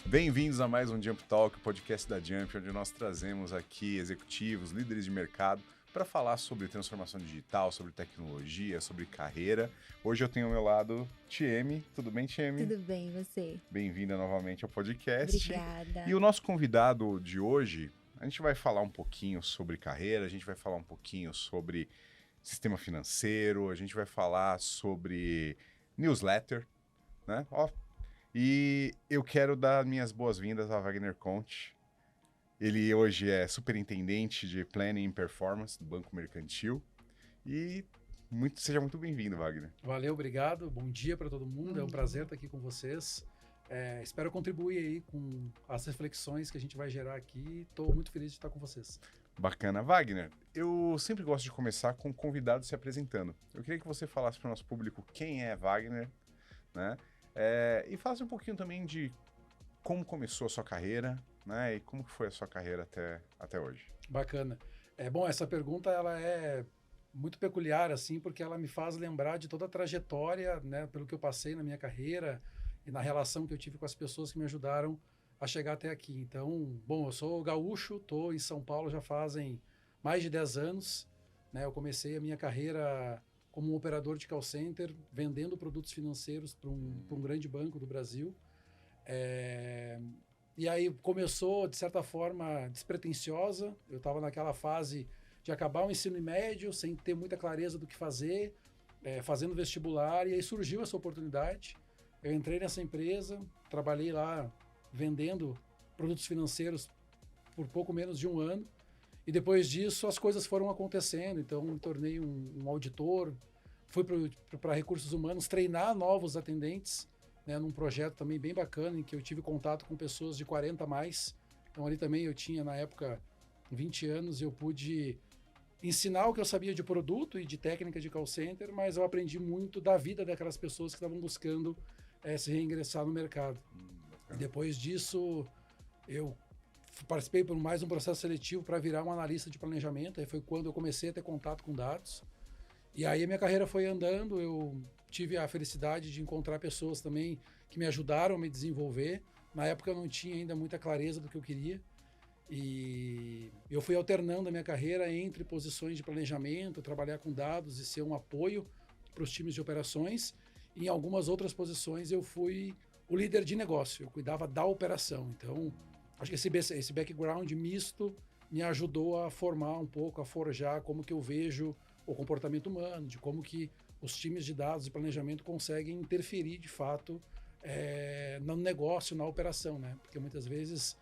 Bem-vindos a mais um Jump Talk, o podcast da Jump, onde nós trazemos aqui executivos, líderes de mercado para falar sobre transformação digital, sobre tecnologia, sobre carreira. Hoje eu tenho ao meu lado Tieme. Tudo bem, Tieme? Tudo bem, e você? Bem-vinda novamente ao podcast. Obrigada. E o nosso convidado de hoje, a gente vai falar um pouquinho sobre carreira, a gente vai falar um pouquinho sobre sistema financeiro, a gente vai falar sobre newsletter, né? E eu quero dar minhas boas-vindas a Wagner Conte. Ele hoje é superintendente de Planning and Performance do Banco Mercantil. E seja muito bem-vindo, Wagner. Valeu, obrigado. Bom dia para todo mundo. É um prazer estar aqui com vocês. Espero contribuir aí com as reflexões que a gente vai gerar aqui. Estou muito feliz de estar com vocês. Bacana. Wagner, eu sempre gosto de começar com convidados se apresentando. Eu queria que você falasse para o nosso público quem é Wagner, né? E falasse um pouquinho também de como começou a sua carreira, né? E como que foi a sua carreira até hoje. Bacana. Bom, essa pergunta ela é muito peculiar, assim, porque ela me faz lembrar de toda a trajetória, né, pelo que eu passei na minha carreira e na relação que eu tive com as pessoas que me ajudaram a chegar até aqui. Então, bom, eu sou gaúcho, estou em São Paulo já fazem mais de 10 anos, né? Eu comecei a minha carreira como um operador de call center, vendendo produtos financeiros para um grande banco do Brasil. E aí começou, de certa forma, despretensiosa. Eu estava naquela fase de acabar o ensino médio, sem ter muita clareza do que fazer, fazendo vestibular, e aí surgiu essa oportunidade. Eu entrei nessa empresa, trabalhei lá vendendo produtos financeiros por pouco menos de um ano, e depois disso as coisas foram acontecendo. Então me tornei um auditor, fui para recursos humanos treinar novos atendentes, né, num projeto também bem bacana, em que eu tive contato com pessoas de 40 a mais. Então ali também eu tinha, na época, 20 anos, e eu pude ensinar o que eu sabia de produto e de técnica de call center, mas eu aprendi muito da vida daquelas pessoas que estavam buscando se reingressar no mercado. E depois disso, eu participei por mais um processo seletivo para virar um analista de planejamento. Aí foi quando eu comecei a ter contato com dados. E aí a minha carreira foi andando, eu tive a felicidade de encontrar pessoas também que me ajudaram a me desenvolver. Na época eu não tinha ainda muita clareza do que eu queria. E eu fui alternando a minha carreira entre posições de planejamento, trabalhar com dados e ser um apoio para os times de operações. E em algumas outras posições eu fui o líder de negócio, eu cuidava da operação. Então, acho que esse background misto me ajudou a formar um pouco, a forjar como que eu vejo o comportamento humano, de como que os times de dados e planejamento conseguem interferir de fato no negócio, na operação, né? Porque muitas vezes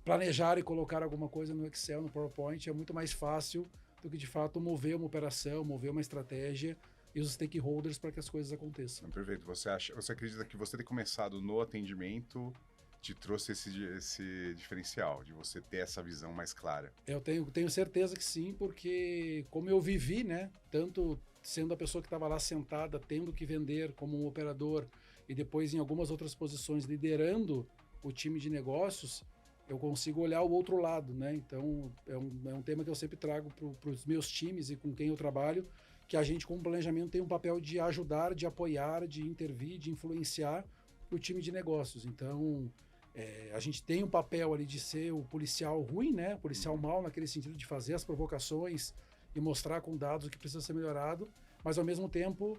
planejar e colocar alguma coisa no Excel, no PowerPoint é muito mais fácil do que de fato mover uma operação, mover uma estratégia e os stakeholders para que as coisas aconteçam. Perfeito. Você acredita que você ter começado no atendimento te trouxe esse diferencial, de você ter essa visão mais clara? Eu tenho certeza que sim, porque como eu vivi, né, tanto sendo a pessoa que estava lá sentada, tendo que vender como um operador, e depois em algumas outras posições liderando o time de negócios, eu consigo olhar o outro lado, né? Então é um tema que eu sempre trago para os meus times e com quem eu trabalho, que a gente, como planejamento, tem um papel de ajudar, de apoiar, de intervir, de influenciar o time de negócios. Então, a gente tem um papel ali de ser o policial ruim, né? O policial mau, naquele sentido de fazer as provocações e mostrar com dados o que precisa ser melhorado, mas ao mesmo tempo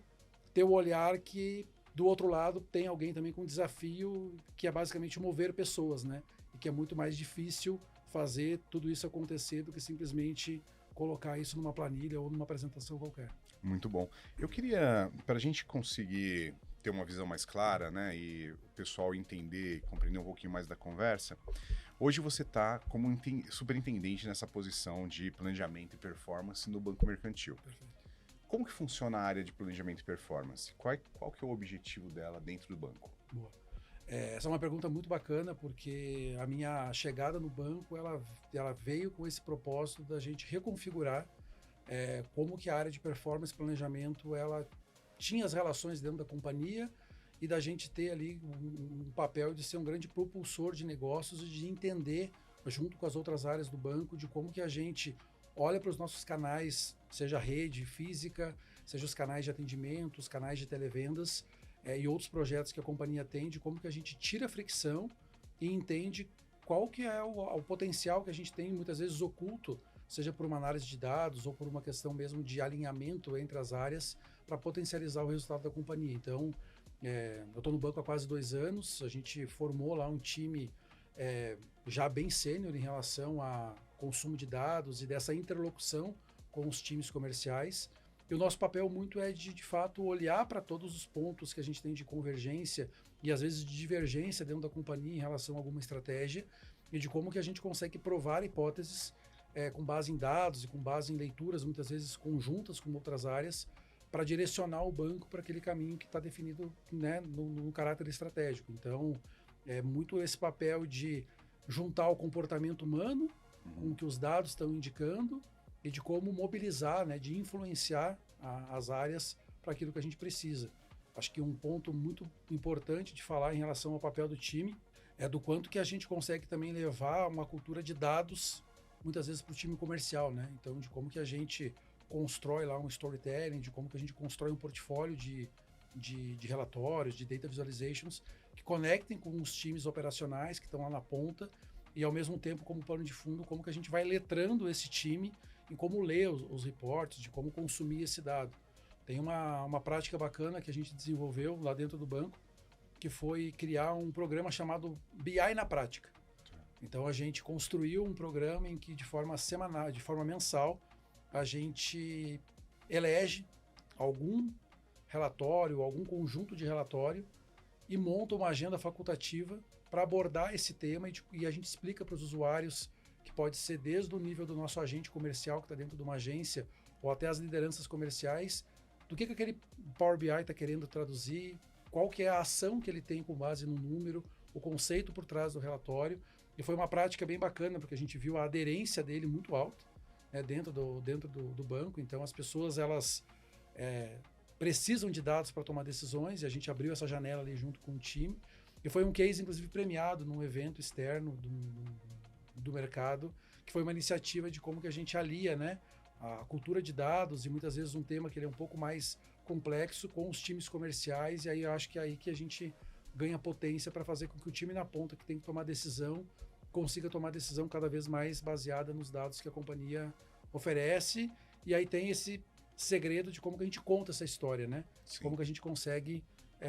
ter o olhar que do outro lado tem alguém também com um desafio que é basicamente mover pessoas, né? E que é muito mais difícil fazer tudo isso acontecer do que simplesmente colocar isso numa planilha ou numa apresentação qualquer. Muito bom. Eu queria, para a gente conseguir ter uma visão mais clara, né, e o pessoal entender, compreender um pouquinho mais da conversa, hoje você está como superintendente nessa posição de planejamento e performance no Banco Mercantil. Perfeito. Como que funciona a área de planejamento e performance? Qual que é o objetivo dela dentro do banco? Boa. Essa é uma pergunta muito bacana, porque a minha chegada no banco, ela veio com esse propósito da gente reconfigurar como que a área de performance e planejamento, ela tinha as relações dentro da companhia e da gente ter ali um papel de ser um grande propulsor de negócios e de entender, junto com as outras áreas do banco, de como que a gente olha para os nossos canais, seja a rede física, seja os canais de atendimento, os canais de televendas e outros projetos que a companhia tem, de como que a gente tira a fricção e entende qual que é o potencial que a gente tem, muitas vezes oculto, seja por uma análise de dados ou por uma questão mesmo de alinhamento entre as áreas para potencializar o resultado da companhia. Então, eu estou no banco há quase 2 anos, a gente formou lá um time já bem sênior em relação a consumo de dados e dessa interlocução com os times comerciais. E o nosso papel muito é de fato, olhar para todos os pontos que a gente tem de convergência e às vezes de divergência dentro da companhia em relação a alguma estratégia e de como que a gente consegue provar hipóteses com base em dados e com base em leituras, muitas vezes conjuntas com outras áreas, para direcionar o banco para aquele caminho que está definido, né, no caráter estratégico. Então, é muito esse papel de juntar o comportamento humano com o que os dados estão indicando e de como mobilizar, né, de influenciar as áreas para aquilo que a gente precisa. Acho que um ponto muito importante de falar em relação ao papel do time é do quanto que a gente consegue também levar uma cultura de dados, muitas vezes para o time comercial, né? Então, de como que a gente constrói lá um storytelling, de como que a gente constrói um portfólio de relatórios, de data visualizations, que conectem com os times operacionais que estão lá na ponta e, ao mesmo tempo, como pano de fundo, como que a gente vai letrando esse time em como ler os reportes, de como consumir esse dado. Tem uma prática bacana que a gente desenvolveu lá dentro do banco, que foi criar um programa chamado BI na prática. Então, a gente construiu um programa em que, de forma semanal, de forma mensal, a gente elege algum relatório, algum conjunto de relatório e monta uma agenda facultativa para abordar esse tema e a gente explica para os usuários, que pode ser desde o nível do nosso agente comercial que está dentro de uma agência ou até as lideranças comerciais, do que aquele Power BI está querendo traduzir, qual que é a ação que ele tem com base no número, o conceito por trás do relatório. E foi uma prática bem bacana, porque a gente viu a aderência dele muito alta, né, dentro do banco. Então, as pessoas elas precisam de dados para tomar decisões, e a gente abriu essa janela ali junto com o time. E foi um case, inclusive, premiado num evento externo do mercado, que foi uma iniciativa de como que a gente alia, né, a cultura de dados e muitas vezes um tema que ele é um pouco mais complexo com os times comerciais, e aí eu acho que é aí que a gente ganha potência para fazer com que o time na ponta que tem que tomar decisão consiga tomar decisão cada vez mais baseada nos dados que a companhia oferece. E aí tem esse segredo de como que a gente conta essa história, né? Como que a gente consegue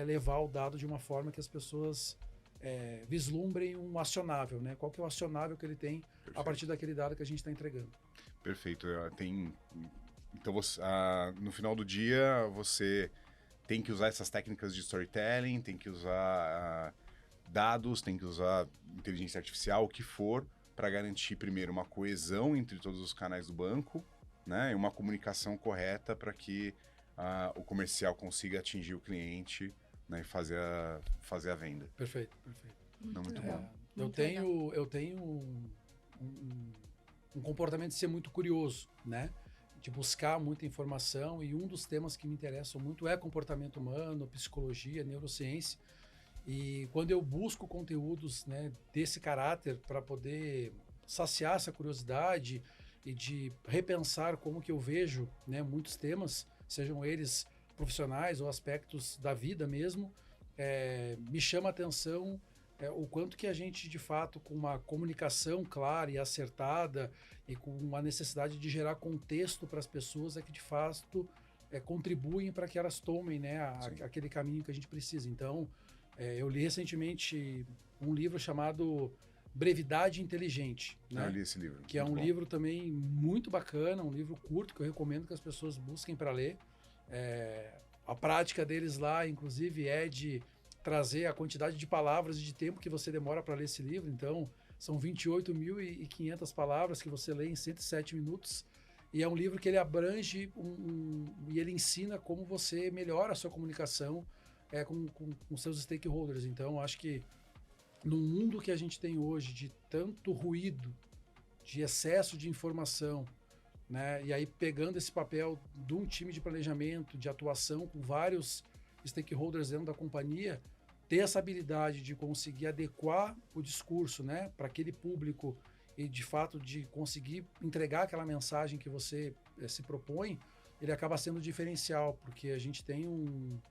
levar o dado de uma forma que as pessoas vislumbrem um acionável, né? Qual que é o acionável que ele tem Perfeito. A partir daquele dado que a gente está entregando. Perfeito. Então, no final do dia, você tem que usar essas técnicas de storytelling, tem que usar dados, tem que usar inteligência artificial, o que for, para garantir, primeiro, uma coesão entre todos os canais do banco, né? E uma comunicação correta para que o comercial consiga atingir o cliente, né? E fazer a venda. Perfeito. Muito bom. Eu tenho um comportamento de ser muito curioso, né? De buscar muita informação, e um dos temas que me interessam muito é comportamento humano, psicologia, neurociência. E quando eu busco conteúdos, né, desse caráter para poder saciar essa curiosidade e de repensar como que eu vejo, né, muitos temas, sejam eles profissionais ou aspectos da vida mesmo, me chama a atenção o quanto que a gente, de fato, com uma comunicação clara e acertada e com uma necessidade de gerar contexto para as pessoas, que de fato contribuem para que elas tomem, né, aquele caminho que a gente precisa. Então, eu li recentemente um livro chamado Brevidade Inteligente. Né? Eu li esse livro. Que é um livro também muito bacana, um livro curto que eu recomendo que as pessoas busquem para ler. A prática deles lá, inclusive, é de trazer a quantidade de palavras e de tempo que você demora para ler esse livro. Então, são 28.500 palavras que você lê em 107 minutos. E é um livro que ele abrange e ele ensina como você melhora a sua comunicação com seus stakeholders. Então, acho que no mundo que a gente tem hoje de tanto ruído, de excesso de informação, né? E aí pegando esse papel de um time de planejamento, de atuação com vários stakeholders dentro da companhia, ter essa habilidade de conseguir adequar o discurso, né, para aquele público e de fato de conseguir entregar aquela mensagem que você se propõe, ele acaba sendo diferencial, porque a gente tem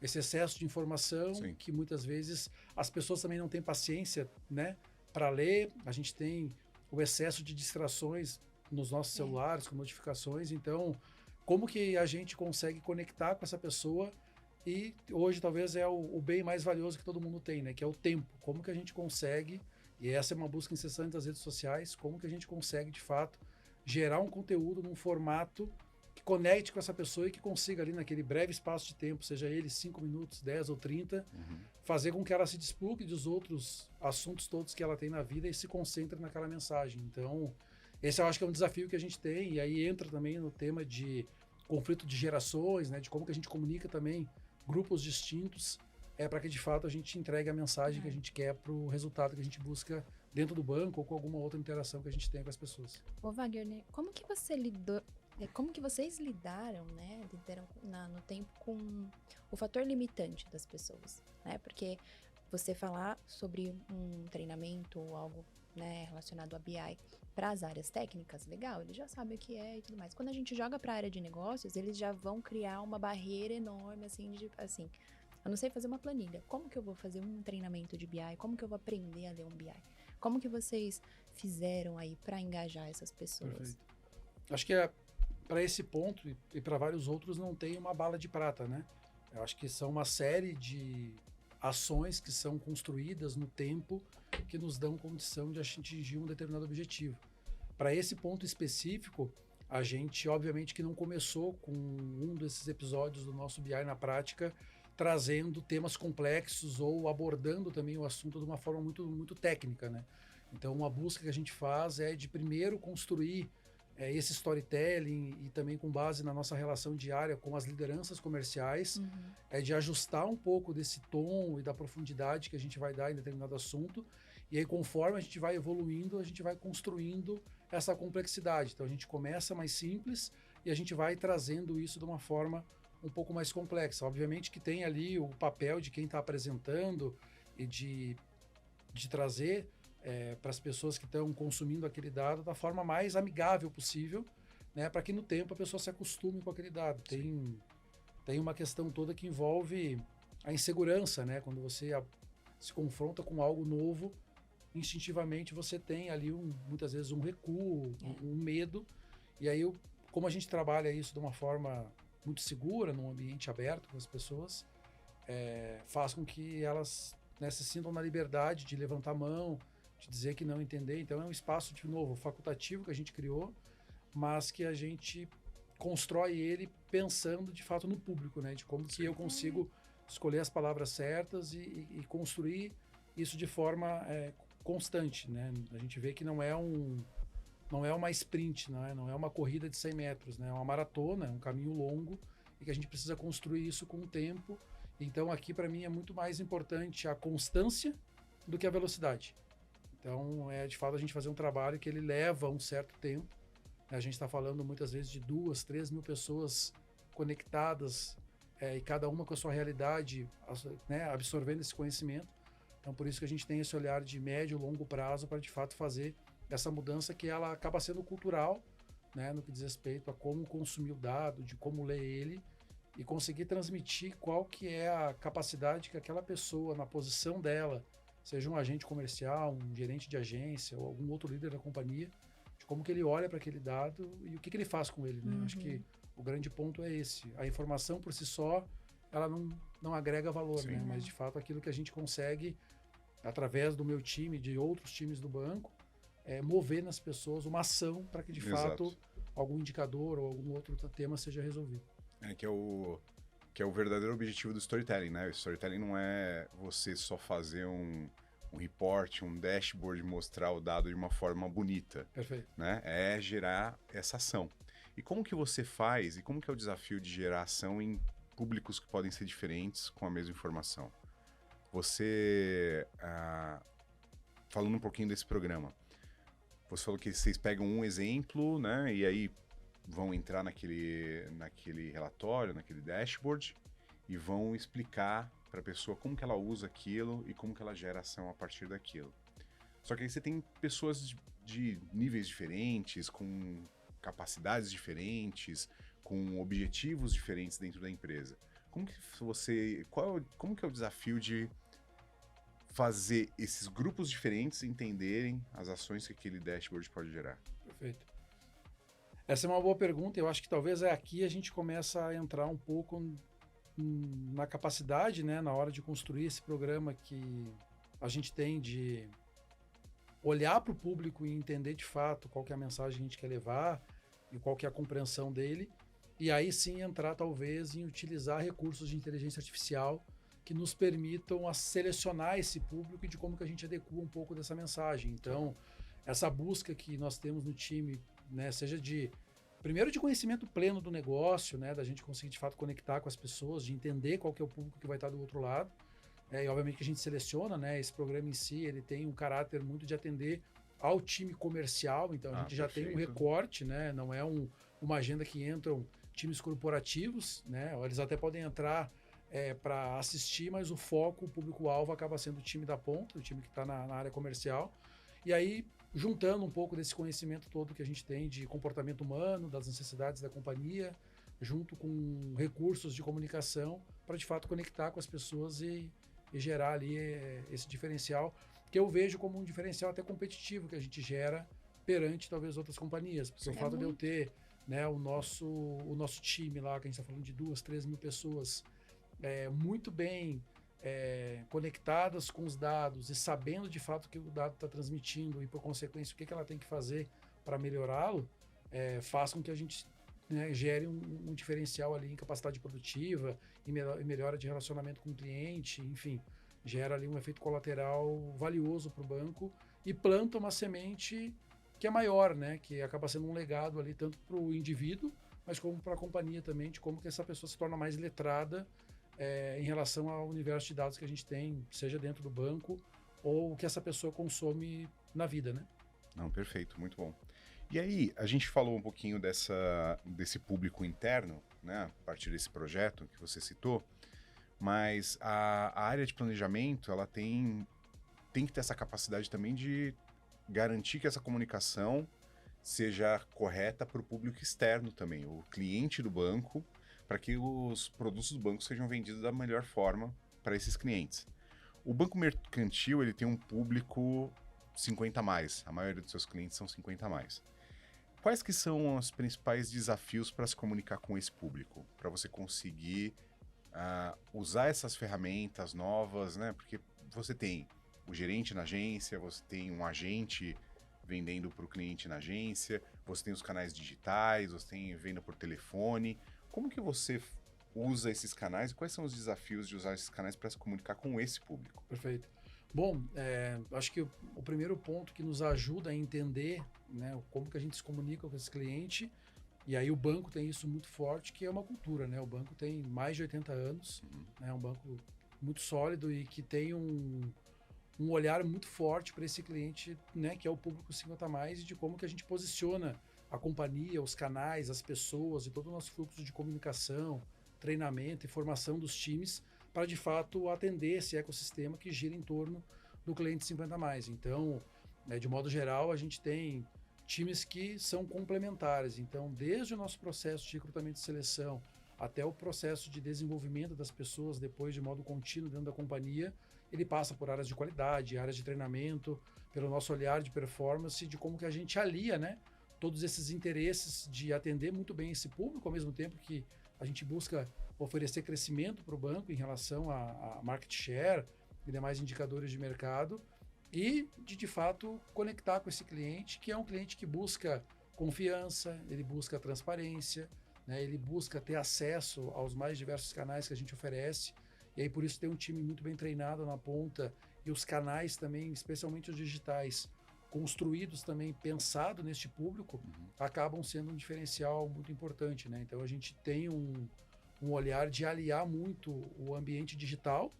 esse excesso de informação Sim. que muitas vezes as pessoas também não têm paciência, né, para ler. A gente tem o excesso de distrações nos nossos celulares, com notificações. Então, como que a gente consegue conectar com essa pessoa? E hoje talvez é o bem mais valioso que todo mundo tem, né? Que é o tempo. Como que a gente consegue, e essa é uma busca incessante das redes sociais, como que a gente consegue, de fato, gerar um conteúdo num formato que conecte com essa pessoa e que consiga ali naquele breve espaço de tempo, seja ele 5 minutos, 10 ou 30, fazer com que ela se desplugue dos outros assuntos todos que ela tem na vida e se concentre naquela mensagem. Então, esse eu acho que é um desafio que a gente tem, e aí entra também no tema de conflito de gerações, né? De como que a gente comunica também grupos distintos, para que de fato a gente entregue a mensagem que a gente quer para o resultado que a gente busca dentro do banco ou com alguma outra interação que a gente tem com as pessoas. Ô Wagner, como que você lidou, como que vocês lidaram, né, no tempo com o fator limitante das pessoas, né? Porque você falar sobre um treinamento ou algo, né, relacionado a BI para as áreas técnicas, legal, eles já sabem o que é e tudo mais. Quando a gente joga para a área de negócios, eles já vão criar uma barreira enorme, assim, eu não sei fazer uma planilha. Como que eu vou fazer um treinamento de BI? Como que eu vou aprender a ler um BI? Como que vocês fizeram aí para engajar essas pessoas? Perfeito. Acho que para esse ponto e para vários outros não tem uma bala de prata, né? Eu acho que são uma série de ações que são construídas no tempo que nos dão condição de atingir um determinado objetivo. Para esse ponto específico, a gente obviamente que não começou com um desses episódios do nosso BI na prática trazendo temas complexos ou abordando também o assunto de uma forma muito, muito técnica, né? Então, uma busca que a gente faz é de primeiro construir esse storytelling e também com base na nossa relação diária com as lideranças comerciais, de ajustar um pouco desse tom e da profundidade que a gente vai dar em determinado assunto. E aí, conforme a gente vai evoluindo, a gente vai construindo essa complexidade. Então, a gente começa mais simples e a gente vai trazendo isso de uma forma um pouco mais complexa. Obviamente que tem ali o papel de quem está apresentando e de trazer para as pessoas que estão consumindo aquele dado da forma mais amigável possível, né, para que no tempo a pessoa se acostume com aquele dado. Tem uma questão toda que envolve a insegurança, né? Quando você se confronta com algo novo, instintivamente você tem ali muitas vezes um recuo, um medo, e aí como a gente trabalha isso de uma forma muito segura, num ambiente aberto com as pessoas, faz com que elas, né, se sintam na liberdade de levantar a mão, de dizer que não entender. Então é um espaço, de novo, facultativo que a gente criou, mas que a gente constrói ele pensando de fato no público, né, de como que eu consigo escolher as palavras certas e construir isso de forma constante, né? A gente vê que não é uma sprint, não é uma corrida de 100 metros, né? É uma maratona, é um caminho longo e que a gente precisa construir isso com o tempo. Então aqui para mim é muito mais importante a constância do que a velocidade. Então de fato a gente fazer um trabalho que ele leva um certo tempo. A gente está falando muitas vezes de 2, 3 mil pessoas conectadas e cada uma com a sua realidade, né, absorvendo esse conhecimento. Então por isso que a gente tem esse olhar de médio e longo prazo para de fato fazer essa mudança que ela acaba sendo cultural, né, no que diz respeito a como consumir o dado, de como ler ele e conseguir transmitir qual que é a capacidade que aquela pessoa, na posição dela, seja um agente comercial, um gerente de agência ou algum outro líder da companhia, de como que ele olha para aquele dado e o que ele faz com ele, né? Acho que o grande ponto é esse. A informação por si só, ela não agrega valor, né? Mas de fato aquilo que a gente consegue, através do meu time, de outros times do banco, mover nas pessoas uma ação para que de fato algum indicador ou algum outro tema seja resolvido. Que é o verdadeiro objetivo do storytelling, né? O storytelling não é você só fazer um report, um dashboard, mostrar o dado de uma forma bonita. Perfeito. Né? É gerar essa ação. E como que você faz, e como que é o desafio de gerar ação em públicos que podem ser diferentes com a mesma informação? Você, falando um pouquinho desse programa, você falou que vocês pegam um exemplo, né? E aí vão entrar naquele relatório, naquele dashboard, e vão explicar para a pessoa como que ela usa aquilo e como que ela gera ação a partir daquilo. Só que aí você tem pessoas de níveis diferentes, com capacidades diferentes, com objetivos diferentes dentro da empresa. Como que como que é o desafio de fazer esses grupos diferentes entenderem as ações que aquele dashboard pode gerar? Perfeito. Essa é uma boa pergunta. Eu acho que talvez aqui a gente começa a entrar um pouco na capacidade, né, na hora de construir esse programa que a gente tem de olhar para o público e entender de fato qual que é a mensagem que a gente quer levar e qual que é a compreensão dele. E aí sim entrar talvez em utilizar recursos de inteligência artificial que nos permitam a selecionar esse público e de como que a gente adequa um pouco dessa mensagem. Então, essa busca que nós temos no time, né, seja primeiro de conhecimento pleno do negócio, né, da gente conseguir de fato conectar com as pessoas, de entender qual que é o público que vai estar do outro lado. E obviamente que a gente seleciona, né, esse programa em si, ele tem um caráter muito de atender ao time comercial, então a gente já tem um recorte, né, não é uma agenda que entram times corporativos, né, eles até podem entrar para assistir, mas o foco, o público-alvo acaba sendo o time da ponta, o time que está na área comercial. E aí, juntando um pouco desse conhecimento todo que a gente tem de comportamento humano, das necessidades da companhia, junto com recursos de comunicação, para de fato conectar com as pessoas e gerar ali esse diferencial, que eu vejo como um diferencial até competitivo que a gente gera perante talvez outras companhias. Porque o fato de eu ter, né, o nosso time lá, que a gente está falando de 2, 3 mil pessoas, muito bem conectadas com os dados e sabendo de fato o que o dado está transmitindo e, por consequência, o que ela tem que fazer para melhorá-lo, faz com que a gente, né, gere um diferencial ali em capacidade produtiva e melhora de relacionamento com o cliente, enfim, gera ali um efeito colateral valioso para o banco e planta uma semente que é maior, né, que acaba sendo um legado ali tanto para o indivíduo, mas como para a companhia também, de como que essa pessoa se torna mais letrada em relação ao universo de dados que a gente tem, seja dentro do banco ou o que essa pessoa consome na vida, né? Não, perfeito, muito bom. E aí, a gente falou um pouquinho desse público interno, né, a partir desse projeto que você citou, mas a área de planejamento, ela tem que ter essa capacidade também de garantir que essa comunicação seja correta para o público externo também, o cliente do banco, para que os produtos do banco sejam vendidos da melhor forma para esses clientes. O banco mercantil, ele tem um público 50 a mais, a maioria dos seus clientes são 50 a mais. Quais que são os principais desafios para se comunicar com esse público? Para você conseguir usar essas ferramentas novas, né? Porque você tem o gerente na agência, você tem um agente vendendo para o cliente na agência, você tem os canais digitais, você tem venda por telefone. Como que você usa esses canais e quais são os desafios de usar esses canais para se comunicar com esse público? Perfeito. Bom, acho que o primeiro ponto que nos ajuda a entender, né, como que a gente se comunica com esse cliente, e aí o banco tem isso muito forte, que é uma cultura, né? O banco tem mais de 80 anos, é um banco muito sólido e que tem um olhar muito forte para esse cliente, né, que é o público 50 a mais, e de como que a gente posiciona a companhia, os canais, as pessoas e todo o nosso fluxo de comunicação, treinamento e formação dos times para, de fato, atender esse ecossistema que gira em torno do cliente 50 a mais. Então, de modo geral, a gente tem times que são complementares. Então, desde o nosso processo de recrutamento e seleção até o processo de desenvolvimento das pessoas depois de modo contínuo dentro da companhia, ele passa por áreas de qualidade, áreas de treinamento, pelo nosso olhar de performance, de como que a gente alia, né, todos esses interesses de atender muito bem esse público, ao mesmo tempo que a gente busca oferecer crescimento para o banco em relação a market share e demais indicadores de mercado, e de fato conectar com esse cliente, que é um cliente que busca confiança, ele busca transparência, né, ele busca ter acesso aos mais diversos canais que a gente oferece, e aí por isso tem um time muito bem treinado na ponta, e os canais também, especialmente os digitais, construídos também, pensado neste público, acabam sendo um diferencial muito importante, né? Então a gente tem um olhar de aliar muito o ambiente digital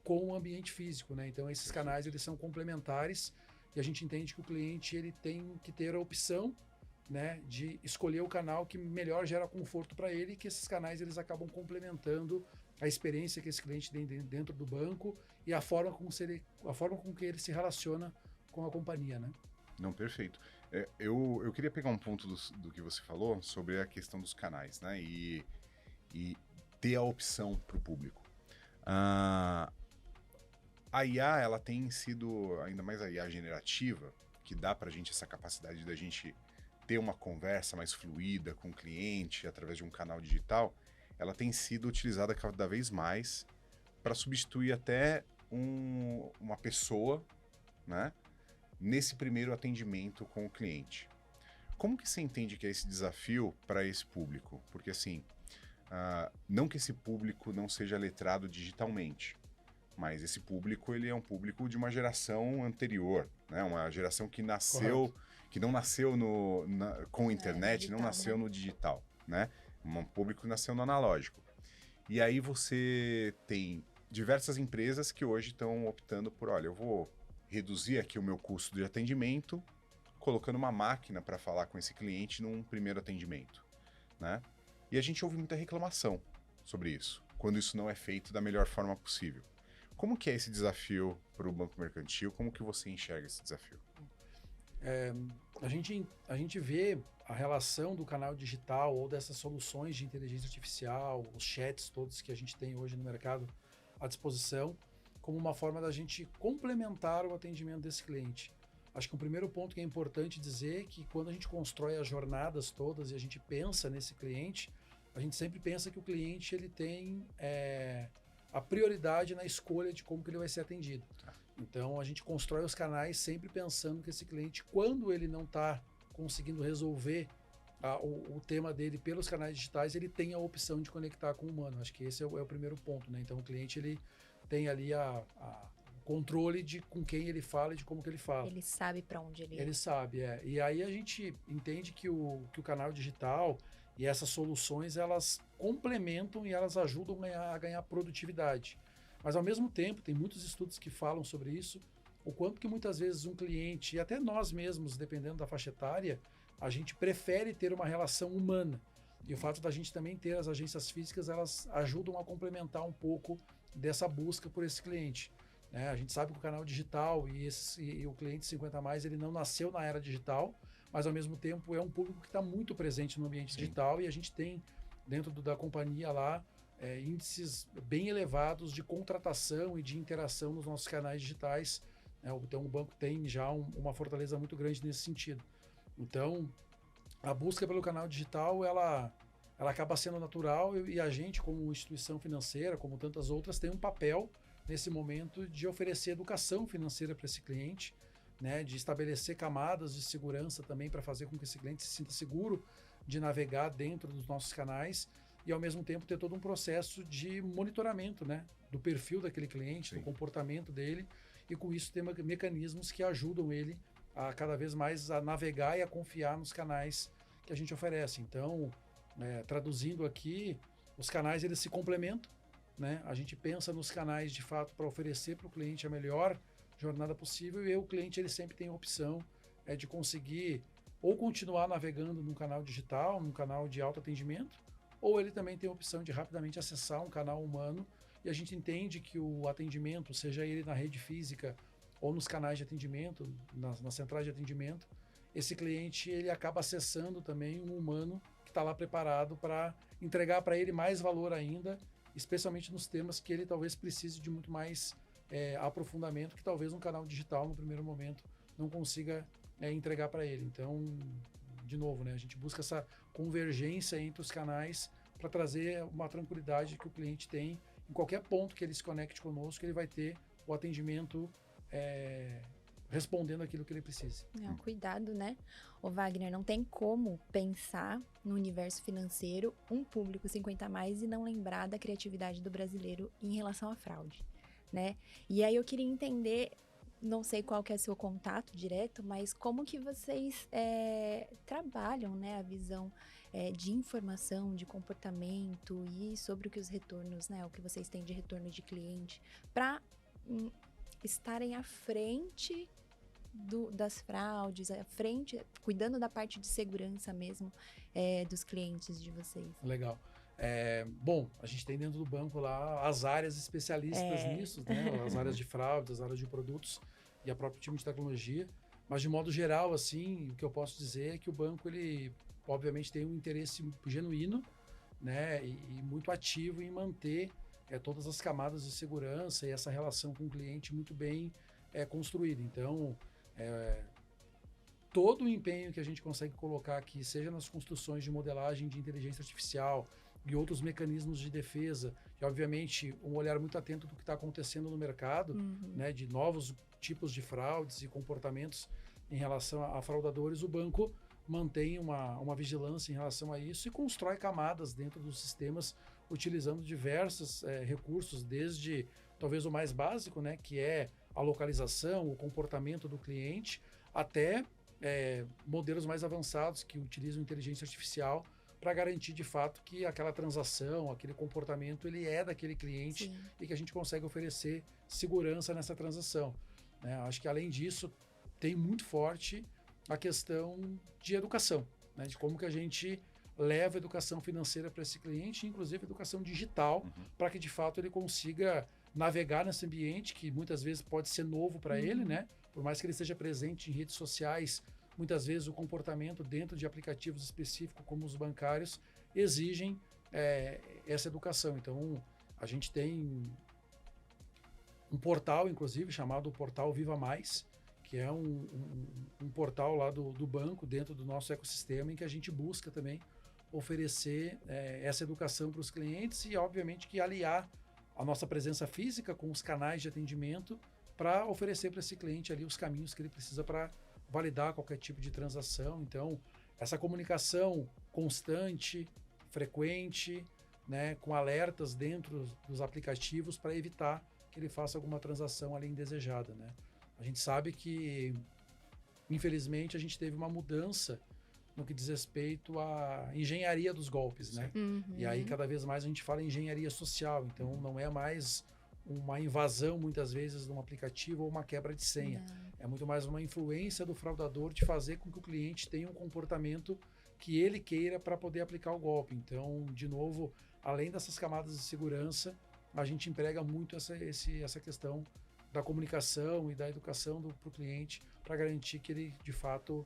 com o ambiente físico, né? Então esses canais, eles são complementares e a gente entende que o cliente, ele tem que ter a opção, né, de escolher o canal que melhor gera conforto para ele, e que esses canais, eles acabam complementando a experiência que esse cliente tem dentro do banco e a forma com que ele se relaciona com a companhia, né? Não, perfeito. Eu queria pegar um ponto do que você falou sobre a questão dos canais, né? E ter a opção para o público. A IA, ela tem sido, ainda mais a IA generativa, que dá para a gente essa capacidade da gente ter uma conversa mais fluida com o cliente através de um canal digital, ela tem sido utilizada cada vez mais para substituir até uma pessoa, né, nesse primeiro atendimento com o cliente. Como que você entende que é esse desafio para esse público? Porque assim, não que esse público não seja letrado digitalmente, mas esse público, ele é um público de uma geração anterior, né? Uma geração que nasceu, Correto. que não nasceu com a internet, digital, não nasceu né? no digital, né? Um público que nasceu no analógico. E aí você tem diversas empresas que hoje estão optando por, olha, eu vou reduzir aqui o meu custo de atendimento, colocando uma máquina para falar com esse cliente num primeiro atendimento, né? E a gente ouve muita reclamação sobre isso, quando isso não é feito da melhor forma possível. Como que é esse desafio para o Banco Mercantil? Como que você enxerga esse desafio? A gente vê a relação do canal digital ou dessas soluções de inteligência artificial, os chats todos que a gente tem hoje no mercado à disposição, como uma forma da gente complementar o atendimento desse cliente. Acho que o primeiro ponto que é importante dizer é que quando a gente constrói as jornadas todas e a gente pensa nesse cliente, a gente sempre pensa que o cliente ele tem a prioridade na escolha de como que ele vai ser atendido. Então, a gente constrói os canais sempre pensando que esse cliente, quando ele não está conseguindo resolver o tema dele pelos canais digitais, ele tem a opção de conectar com o humano. Acho que esse é o primeiro ponto, né? Então, o cliente ele tem ali o controle de com quem ele fala e de como que ele fala. Ele sabe para onde ele Ele sabe, E aí a gente entende que o canal digital e essas soluções, elas complementam e elas ajudam a ganhar produtividade. Mas, ao mesmo tempo, tem muitos estudos que falam sobre isso, o quanto que muitas vezes um cliente, e até nós mesmos, dependendo da faixa etária, a gente prefere ter uma relação humana. E o fato da gente também ter as agências físicas, elas ajudam a complementar um pouco dessa busca por esse cliente. Né? A gente sabe que o canal digital e o cliente 50+, ele não nasceu na era digital, mas ao mesmo tempo é um público que está muito presente no ambiente digital, e a gente tem dentro da companhia lá índices bem elevados de contratação e de interação nos nossos canais digitais. Então o banco tem já uma fortaleza muito grande nesse sentido. Então a busca pelo canal digital ela acaba sendo natural, e a gente, como instituição financeira, como tantas outras, tem um papel nesse momento de oferecer educação financeira para esse cliente, né, de estabelecer camadas de segurança também para fazer com que esse cliente se sinta seguro de navegar dentro dos nossos canais, e ao mesmo tempo ter todo um processo de monitoramento, né, do perfil daquele cliente, do comportamento dele, e com isso ter mecanismos que ajudam ele a cada vez mais a navegar e a confiar nos canais que a gente oferece. Então, traduzindo aqui, os canais eles se complementam, né? A gente pensa nos canais de fato para oferecer para o cliente a melhor jornada possível, e o cliente ele sempre tem a opção de conseguir ou continuar navegando num canal digital, num canal de autoatendimento, ou ele também tem a opção de rapidamente acessar um canal humano, e a gente entende que o atendimento, seja ele na rede física ou nos canais de atendimento, nas centrais de atendimento, esse cliente ele acaba acessando também um humano que está lá preparado para entregar para ele mais valor ainda, especialmente nos temas que ele talvez precise de muito mais aprofundamento, que talvez um canal digital no primeiro momento não consiga entregar para ele. Então, de novo, né, a gente busca essa convergência entre os canais para trazer uma tranquilidade que o cliente tem em qualquer ponto que ele se conecte conosco, ele vai ter o atendimento respondendo aquilo que ele precisa. Cuidado, né? O Wagner, não tem como pensar no universo financeiro um público 50+, e não lembrar da criatividade do brasileiro em relação à fraude, né? E aí eu queria entender, não sei qual que é o seu contato direto, mas como que vocês trabalham, né, a visão de informação, de comportamento e sobre o que os retornos, né, o que vocês têm de retorno de cliente, para estarem à frente das fraudes, à frente, cuidando da parte de segurança mesmo dos clientes de vocês. Legal. Bom, a gente tem dentro do banco lá as áreas especialistas nisso, né? As áreas de fraude, as áreas de produtos e a própria time de tecnologia. Mas, de modo geral, assim, o que eu posso dizer é que o banco, ele, obviamente, tem um interesse genuíno, né, e muito ativo em manter todas as camadas de segurança e essa relação com o cliente muito bem construída. Então, todo o empenho que a gente consegue colocar aqui, seja nas construções de modelagem de inteligência artificial e outros mecanismos de defesa, e obviamente um olhar muito atento do que está acontecendo no mercado, né, de novos tipos de fraudes e comportamentos em relação a fraudadores, o banco mantém uma vigilância em relação a isso e constrói camadas dentro dos sistemas utilizando diversos recursos, desde talvez o mais básico, né, que é a localização, o comportamento do cliente, até modelos mais avançados que utilizam inteligência artificial para garantir de fato que aquela transação, aquele comportamento, ele é daquele cliente. Sim. E que a gente consegue oferecer segurança nessa transação. Né? Acho que além disso, tem muito forte a questão de educação, né? De como que a gente leva a educação financeira para esse cliente, inclusive educação digital, para que de fato ele consiga navegar nesse ambiente que muitas vezes pode ser novo para ele, né? Por mais que ele esteja presente em redes sociais, muitas vezes o comportamento dentro de aplicativos específicos, como os bancários, exigem essa educação. Então, a gente tem um portal, inclusive, chamado Portal Viva Mais, que é um portal lá do banco, dentro do nosso ecossistema, em que a gente busca também oferecer essa educação para os clientes e, obviamente, que aliar a nossa presença física com os canais de atendimento para oferecer para esse cliente ali os caminhos que ele precisa para validar qualquer tipo de transação. Então, essa comunicação constante, frequente, né, com alertas dentro dos aplicativos para evitar que ele faça alguma transação ali indesejada, né? A gente sabe que, infelizmente, a gente teve uma mudança no que diz respeito à engenharia dos golpes, né? E aí, cada vez mais, a gente fala em engenharia social. Então, não é mais uma invasão, muitas vezes, de um aplicativo ou uma quebra de senha. Não. É muito mais uma influência do fraudador de fazer com que o cliente tenha um comportamento que ele queira para poder aplicar o golpe. Então, de novo, além dessas camadas de segurança, a gente emprega muito essa questão da comunicação e da educação para o cliente para garantir que ele, de fato,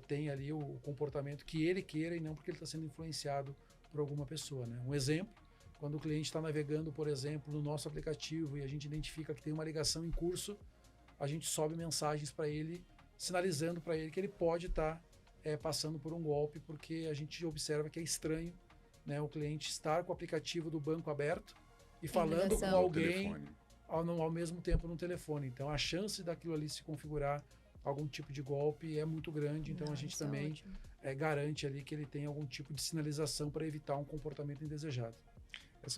tenha ali o comportamento que ele queira e não porque ele está sendo influenciado por alguma pessoa, né? Um exemplo, quando o cliente está navegando, por exemplo, no nosso aplicativo e a gente identifica que tem uma ligação em curso, a gente sobe mensagens para ele, sinalizando para ele que ele pode estar passando por um golpe, porque a gente observa que é estranho, né, o cliente estar com o aplicativo do banco aberto e falando com alguém ao mesmo tempo no telefone. Então, a chance daquilo ali se configurar algum tipo de golpe é muito grande. Então, a gente também garante ali que ele tem algum tipo de sinalização para evitar um comportamento indesejado.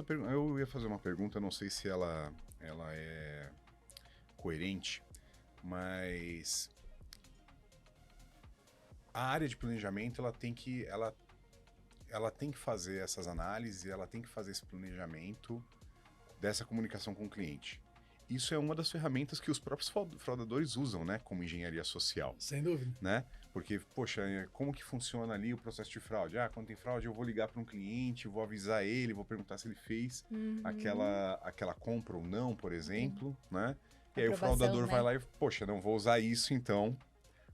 Eu ia fazer uma pergunta, não sei se ela é coerente, mas a área de planejamento ela tem que fazer essas análises, ela tem que fazer esse planejamento dessa comunicação com o cliente. Isso é uma das ferramentas que os próprios fraudadores usam, né, como engenharia social. Sem dúvida. Né? Porque, poxa, como que funciona ali o processo de fraude? Quando tem fraude, eu vou ligar para um cliente, vou avisar ele, vou perguntar se ele fez aquela compra ou não, por exemplo, né? E aí o fraudador vai lá e, poxa, não vou usar isso, então,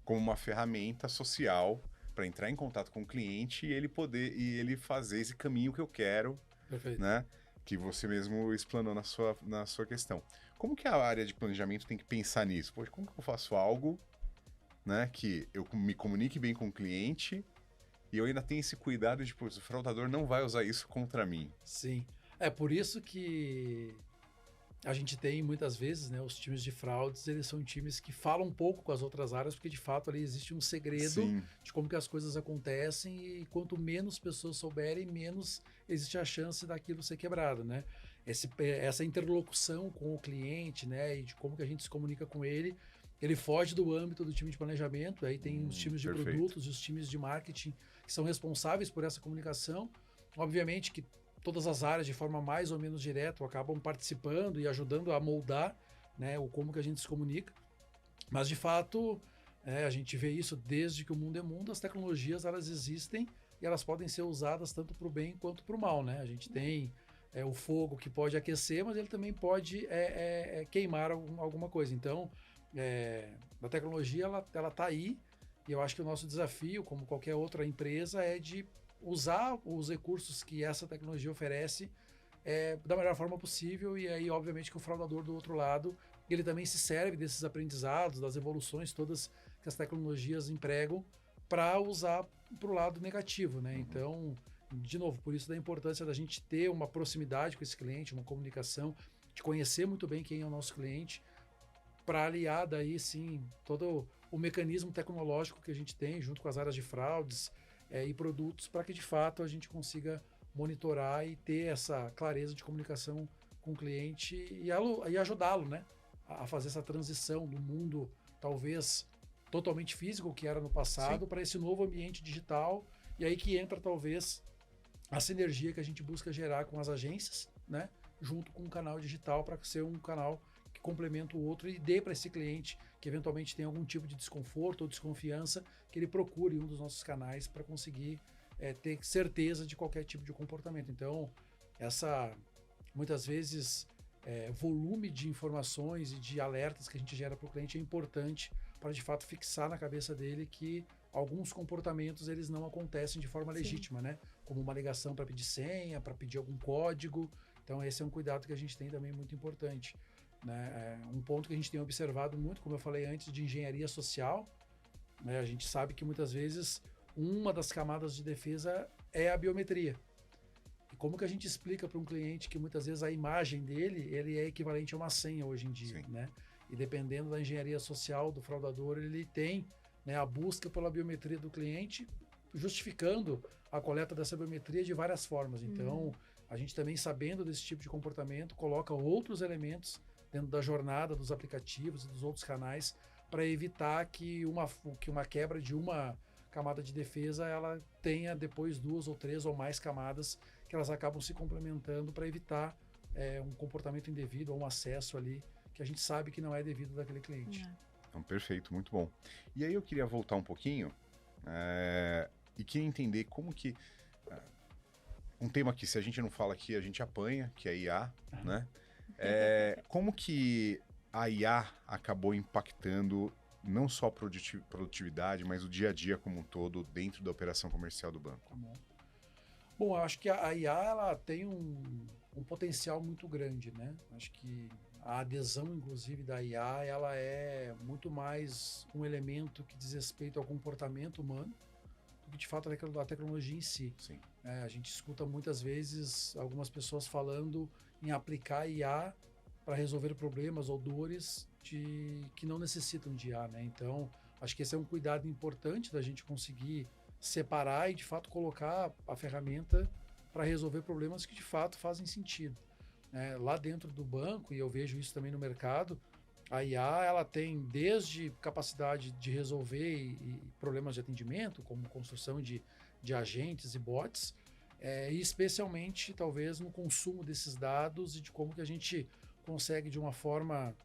como uma ferramenta social para entrar em contato com o cliente e ele fazer esse caminho que eu quero. Perfeito. Né? Que você mesmo explanou na sua questão. Como que a área de planejamento tem que pensar nisso? Poxa, como que eu faço algo, né, que eu me comunique bem com o cliente e eu ainda tenho esse cuidado de, o fraudador não vai usar isso contra mim? Sim. É por isso que a gente tem muitas vezes, né, os times de fraudes, eles são times que falam um pouco com as outras áreas, porque de fato ali existe um segredo de como que as coisas acontecem e quanto menos pessoas souberem, menos existe a chance daquilo ser quebrado, né? Essa interlocução com o cliente, né, e de como que a gente se comunica com ele, ele foge do âmbito do time de planejamento, aí tem os times de produtos e os times de marketing que são responsáveis por essa comunicação. Obviamente que todas as áreas, de forma mais ou menos direta, acabam participando e ajudando a moldar, né, o como que a gente se comunica. Mas, de fato, a gente vê isso desde que o mundo é mundo, as tecnologias elas existem e elas podem ser usadas tanto para o bem quanto para o mal. Né? A gente tem o fogo que pode aquecer, mas ele também pode queimar alguma coisa. Então, da tecnologia, ela tá aí, e eu acho que o nosso desafio, como qualquer outra empresa, é de usar os recursos que essa tecnologia oferece da melhor forma possível, e aí, obviamente, que o fraudador do outro lado, ele também se serve desses aprendizados, das evoluções todas que as tecnologias empregam, para usar para o lado negativo, né? Então, de novo, por isso da importância da gente ter uma proximidade com esse cliente, uma comunicação, de conhecer muito bem quem é o nosso cliente, para aliar daí, sim, todo o mecanismo tecnológico que a gente tem, junto com as áreas de fraudes e produtos, para que, de fato, a gente consiga monitorar e ter essa clareza de comunicação com o cliente e ajudá-lo, né, a fazer essa transição do mundo, talvez, totalmente físico, que era no passado, para esse novo ambiente digital, e aí que entra, talvez, a sinergia que a gente busca gerar com as agências, né, junto com o canal digital, para ser um canal que complementa o outro e dê para esse cliente que eventualmente tem algum tipo de desconforto ou desconfiança, que ele procure um dos nossos canais para conseguir ter certeza de qualquer tipo de comportamento. Então, muitas vezes, volume de informações e de alertas que a gente gera para o cliente é importante para, de fato, fixar na cabeça dele que alguns comportamentos eles não acontecem de forma legítima, né? Como uma ligação para pedir senha, para pedir algum código. Então, esse é um cuidado que a gente tem também muito importante, né? Um ponto que a gente tem observado muito, como eu falei antes, de engenharia social, né? A gente sabe que muitas vezes uma das camadas de defesa é a biometria. E como que a gente explica para um cliente que muitas vezes a imagem dele ele é equivalente a uma senha hoje em dia, né? E dependendo da engenharia social do fraudador, ele tem, né, a busca pela biometria do cliente, justificando a coleta dessa biometria de várias formas. Então, a gente também, sabendo desse tipo de comportamento, coloca outros elementos dentro da jornada dos aplicativos e dos outros canais para evitar que uma quebra de uma camada de defesa ela tenha depois 2 ou 3 ou mais camadas que elas acabam se complementando para evitar um comportamento indevido ou um acesso ali que a gente sabe que não é devido daquele cliente. Então, perfeito, muito bom. E aí eu queria voltar um pouquinho e queria entender como que um tema que, se a gente não fala aqui, a gente apanha, que é IA, né? Como que a IA acabou impactando não só a produtividade, mas o dia a dia como um todo dentro da operação comercial do banco? Bom, eu acho que a IA ela tem um potencial muito grande, né? Acho que a adesão, inclusive, da IA, ela é muito mais um elemento que diz respeito ao comportamento humano do que, de fato, a tecnologia em si. Sim. A gente escuta muitas vezes algumas pessoas falando em aplicar IA para resolver problemas ou dores que não necessitam de IA, né? Então, acho que esse é um cuidado importante da gente conseguir separar e, de fato, colocar a ferramenta para resolver problemas que, de fato, fazem sentido. Lá dentro do banco, e eu vejo isso também no mercado, a IA ela tem desde capacidade de resolver problemas de atendimento, como construção de agentes e bots, e especialmente, talvez, no consumo desses dados e de como que a gente consegue, de uma forma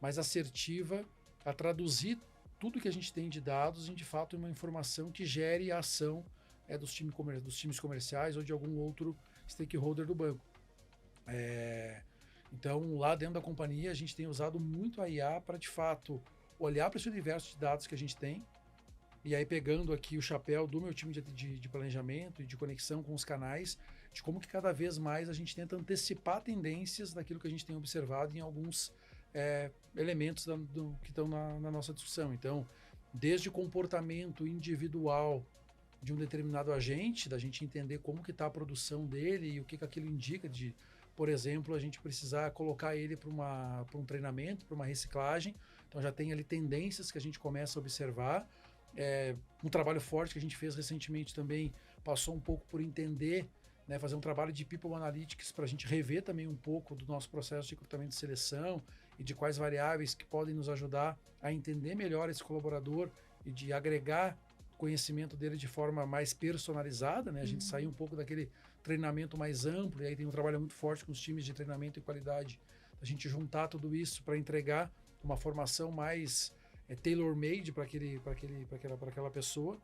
mais assertiva, a traduzir tudo que a gente tem de dados em, de fato, uma informação que gere a ação dos times comerciais ou de algum outro stakeholder do banco. Então, lá dentro da companhia, a gente tem usado muito a IA para, de fato, olhar para esse universo de dados que a gente tem, e aí pegando aqui o chapéu do meu time de planejamento e de conexão com os canais, de como que cada vez mais a gente tenta antecipar tendências daquilo que a gente tem observado em alguns elementos que estão na nossa discussão. Então, desde o comportamento individual de um determinado agente, da gente entender como que está a produção dele e o que aquilo indica de, por exemplo, a gente precisar colocar ele para um treinamento, para uma reciclagem. Então já tem ali tendências que a gente começa a observar. Um trabalho forte que a gente fez recentemente também passou um pouco por entender, né, fazer um trabalho de People Analytics para a gente rever também um pouco do nosso processo de recrutamento e seleção e de quais variáveis que podem nos ajudar a entender melhor esse colaborador e de agregar conhecimento dele de forma mais personalizada, né? A gente sair um pouco daquele treinamento mais amplo, e aí tem um trabalho muito forte com os times de treinamento e qualidade, a gente juntar tudo isso para entregar uma formação mais tailor-made para aquela pessoa,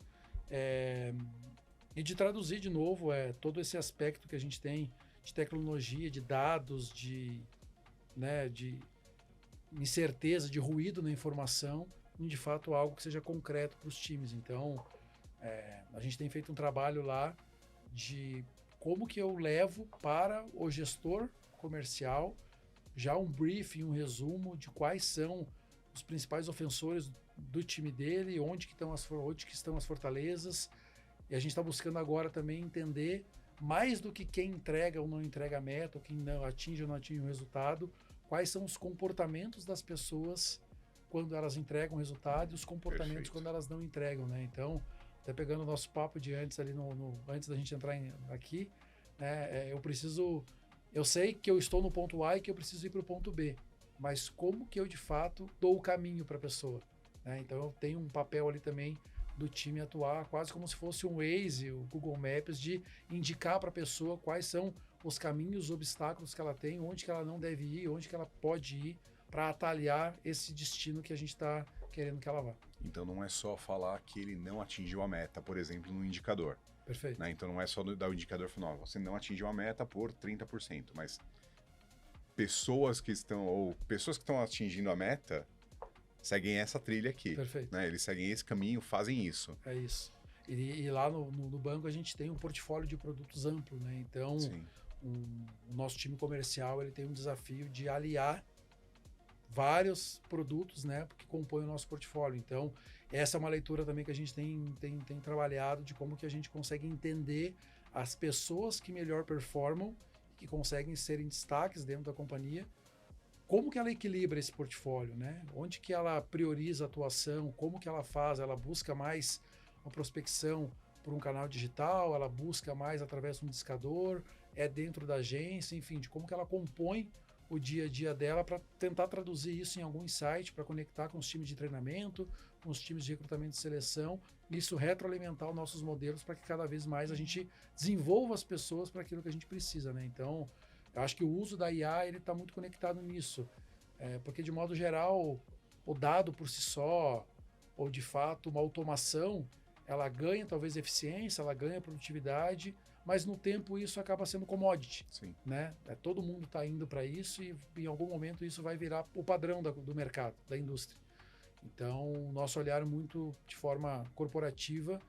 e de traduzir de novo todo esse aspecto que a gente tem de tecnologia, de dados, de incerteza, de ruído na informação, em de fato algo que seja concreto para os times. Então, a gente tem feito um trabalho lá de como que eu levo para o gestor comercial já um briefing, um resumo de quais são os principais ofensores do time dele, onde que estão as fortalezas. E a gente está buscando agora também entender mais do que quem entrega ou não entrega a meta, ou quem não atinge ou não atinge o resultado, quais são os comportamentos das pessoas quando elas entregam o resultado e os comportamentos Perfeito. quando elas não entregam, né? Então, até pegando o nosso papo de antes ali antes da gente entrar aqui, né, eu sei que eu estou no ponto A e que eu preciso ir para o ponto B, mas como que eu de fato dou o caminho para a pessoa, né? Então eu tenho um papel ali também do time atuar quase como se fosse um Waze, o Google Maps, de indicar para a pessoa quais são os caminhos, os obstáculos que ela tem, onde que ela não deve ir, onde que ela pode ir para atalhar esse destino que a gente está querendo que ela vá. Então não é só falar que ele não atingiu a meta, por exemplo, no indicador. Perfeito. Né? Então não é só dar o indicador falando, você não atingiu a meta por 30%, mas pessoas que estão atingindo a meta seguem essa trilha aqui. Perfeito. Né? Eles seguem esse caminho, fazem isso. É isso. E lá no banco a gente tem um portfólio de produtos amplo, né? Então, o nosso time comercial ele tem um desafio de aliar vários produtos, né, que compõem o nosso portfólio. Então, essa é uma leitura também que a gente tem trabalhado de como que a gente consegue entender as pessoas que melhor performam, que conseguem serem destaques dentro da companhia, como que ela equilibra esse portfólio, né? Onde que ela prioriza a atuação, como que ela faz, ela busca mais uma prospecção por um canal digital, ela busca mais através de um discador, é dentro da agência, enfim, de como que ela compõe o dia a dia dela para tentar traduzir isso em algum insight, para conectar com os times de treinamento, com os times de recrutamento e seleção, e isso retroalimentar os nossos modelos para que cada vez mais a gente desenvolva as pessoas para aquilo que a gente precisa, né? Então, eu acho que o uso da IA ele está muito conectado nisso, porque de modo geral, o dado por si só, ou de fato uma automação, ela ganha talvez eficiência, ela ganha produtividade, mas no tempo isso acaba sendo commodity, Sim. né? Todo mundo está indo para isso e em algum momento isso vai virar o padrão do mercado, da indústria. Então, o nosso olhar muito de forma corporativa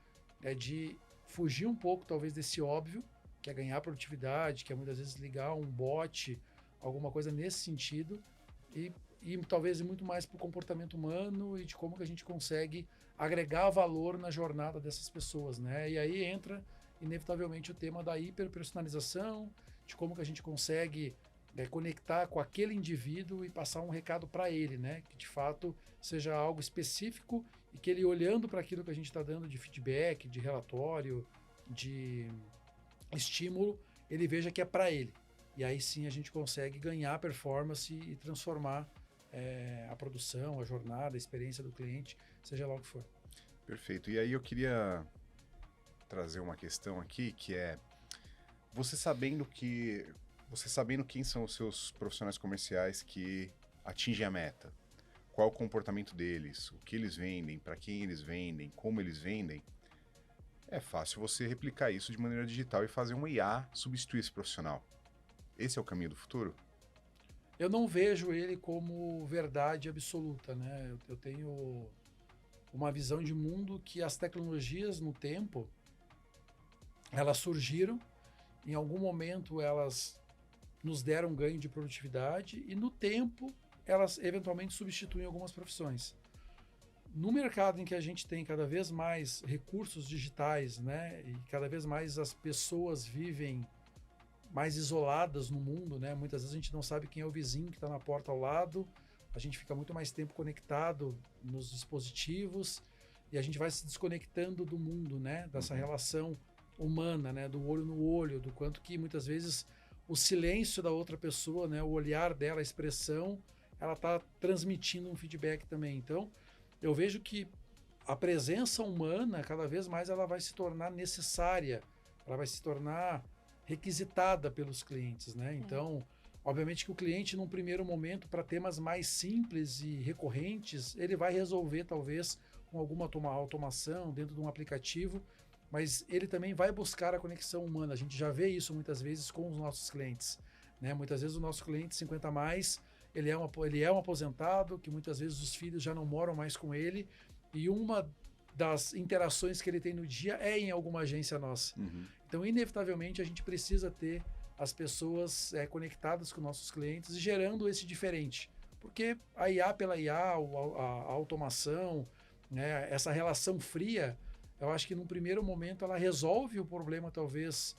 é de fugir um pouco talvez desse óbvio, que é ganhar produtividade, que é muitas vezes ligar um bot, alguma coisa nesse sentido, e talvez ir muito mais para o comportamento humano e de como que a gente consegue agregar valor na jornada dessas pessoas, né? E aí entra inevitavelmente o tema da hiperpersonalização, de como que a gente consegue conectar com aquele indivíduo e passar um recado para ele, né? Que de fato seja algo específico e que ele olhando para aquilo que a gente está dando de feedback, de relatório, de estímulo, ele veja que é para ele. E aí sim a gente consegue ganhar performance e transformar a produção, a jornada, a experiência do cliente, seja lá o que for. Perfeito. E aí eu queria trazer uma questão aqui, que é você sabendo quem são os seus profissionais comerciais que atingem a meta, qual o comportamento deles, o que eles vendem, para quem eles vendem, como eles vendem, é fácil você replicar isso de maneira digital e fazer um IA substituir esse profissional. Esse é o caminho do futuro? Eu não vejo ele como verdade absoluta, né? Eu tenho uma visão de mundo que as tecnologias no tempo elas surgiram, em algum momento elas nos deram ganho de produtividade e no tempo elas eventualmente substituem algumas profissões. No mercado em que a gente tem cada vez mais recursos digitais, né, e cada vez mais as pessoas vivem mais isoladas no mundo, né, muitas vezes a gente não sabe quem é o vizinho que está na porta ao lado, a gente fica muito mais tempo conectado nos dispositivos e a gente vai se desconectando do mundo, né, dessa relação humana, né, do olho no olho, do quanto que muitas vezes o silêncio da outra pessoa, né, o olhar dela, a expressão, ela está transmitindo um feedback também. Então, eu vejo que a presença humana, cada vez mais, ela vai se tornar necessária, ela vai se tornar requisitada pelos clientes, né? Então, obviamente que o cliente, num primeiro momento, para temas mais simples e recorrentes, ele vai resolver, talvez, com alguma automação dentro de um aplicativo, mas ele também vai buscar a conexão humana. A gente já vê isso muitas vezes com os nossos clientes, né? Muitas vezes o nosso cliente 50+, ele é um aposentado, que muitas vezes os filhos já não moram mais com ele, e uma das interações que ele tem no dia é em alguma agência nossa. Então, inevitavelmente, a gente precisa ter as pessoas conectadas com nossos clientes e gerando esse diferente. Porque a IA pela IA, a automação, né, essa relação fria, eu acho que num primeiro momento ela resolve o problema, talvez,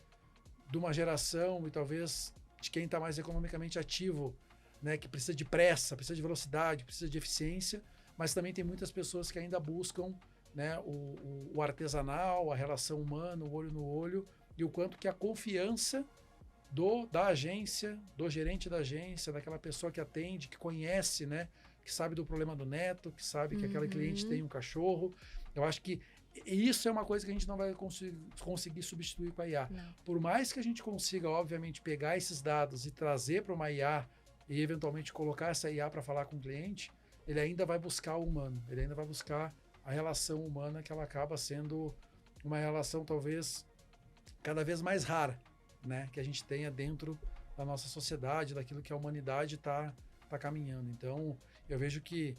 de uma geração e talvez de quem está mais economicamente ativo, né, que precisa de pressa, precisa de velocidade, precisa de eficiência, mas também tem muitas pessoas que ainda buscam, né, o artesanal, a relação humana, o olho no olho, e o quanto que a confiança da agência, do gerente da agência, daquela pessoa que atende, que conhece, né, que sabe do problema do neto, que sabe que aquela cliente tem um cachorro. Eu acho que isso é uma coisa que a gente não vai conseguir substituir com a IA. Não. Por mais que a gente consiga, obviamente, pegar esses dados e trazer para uma IA e eventualmente colocar essa IA para falar com o cliente, ele ainda vai buscar o humano, ele ainda vai buscar a relação humana, que ela acaba sendo uma relação talvez cada vez mais rara, né, que a gente tenha dentro da nossa sociedade, daquilo que a humanidade está caminhando. Então, eu vejo que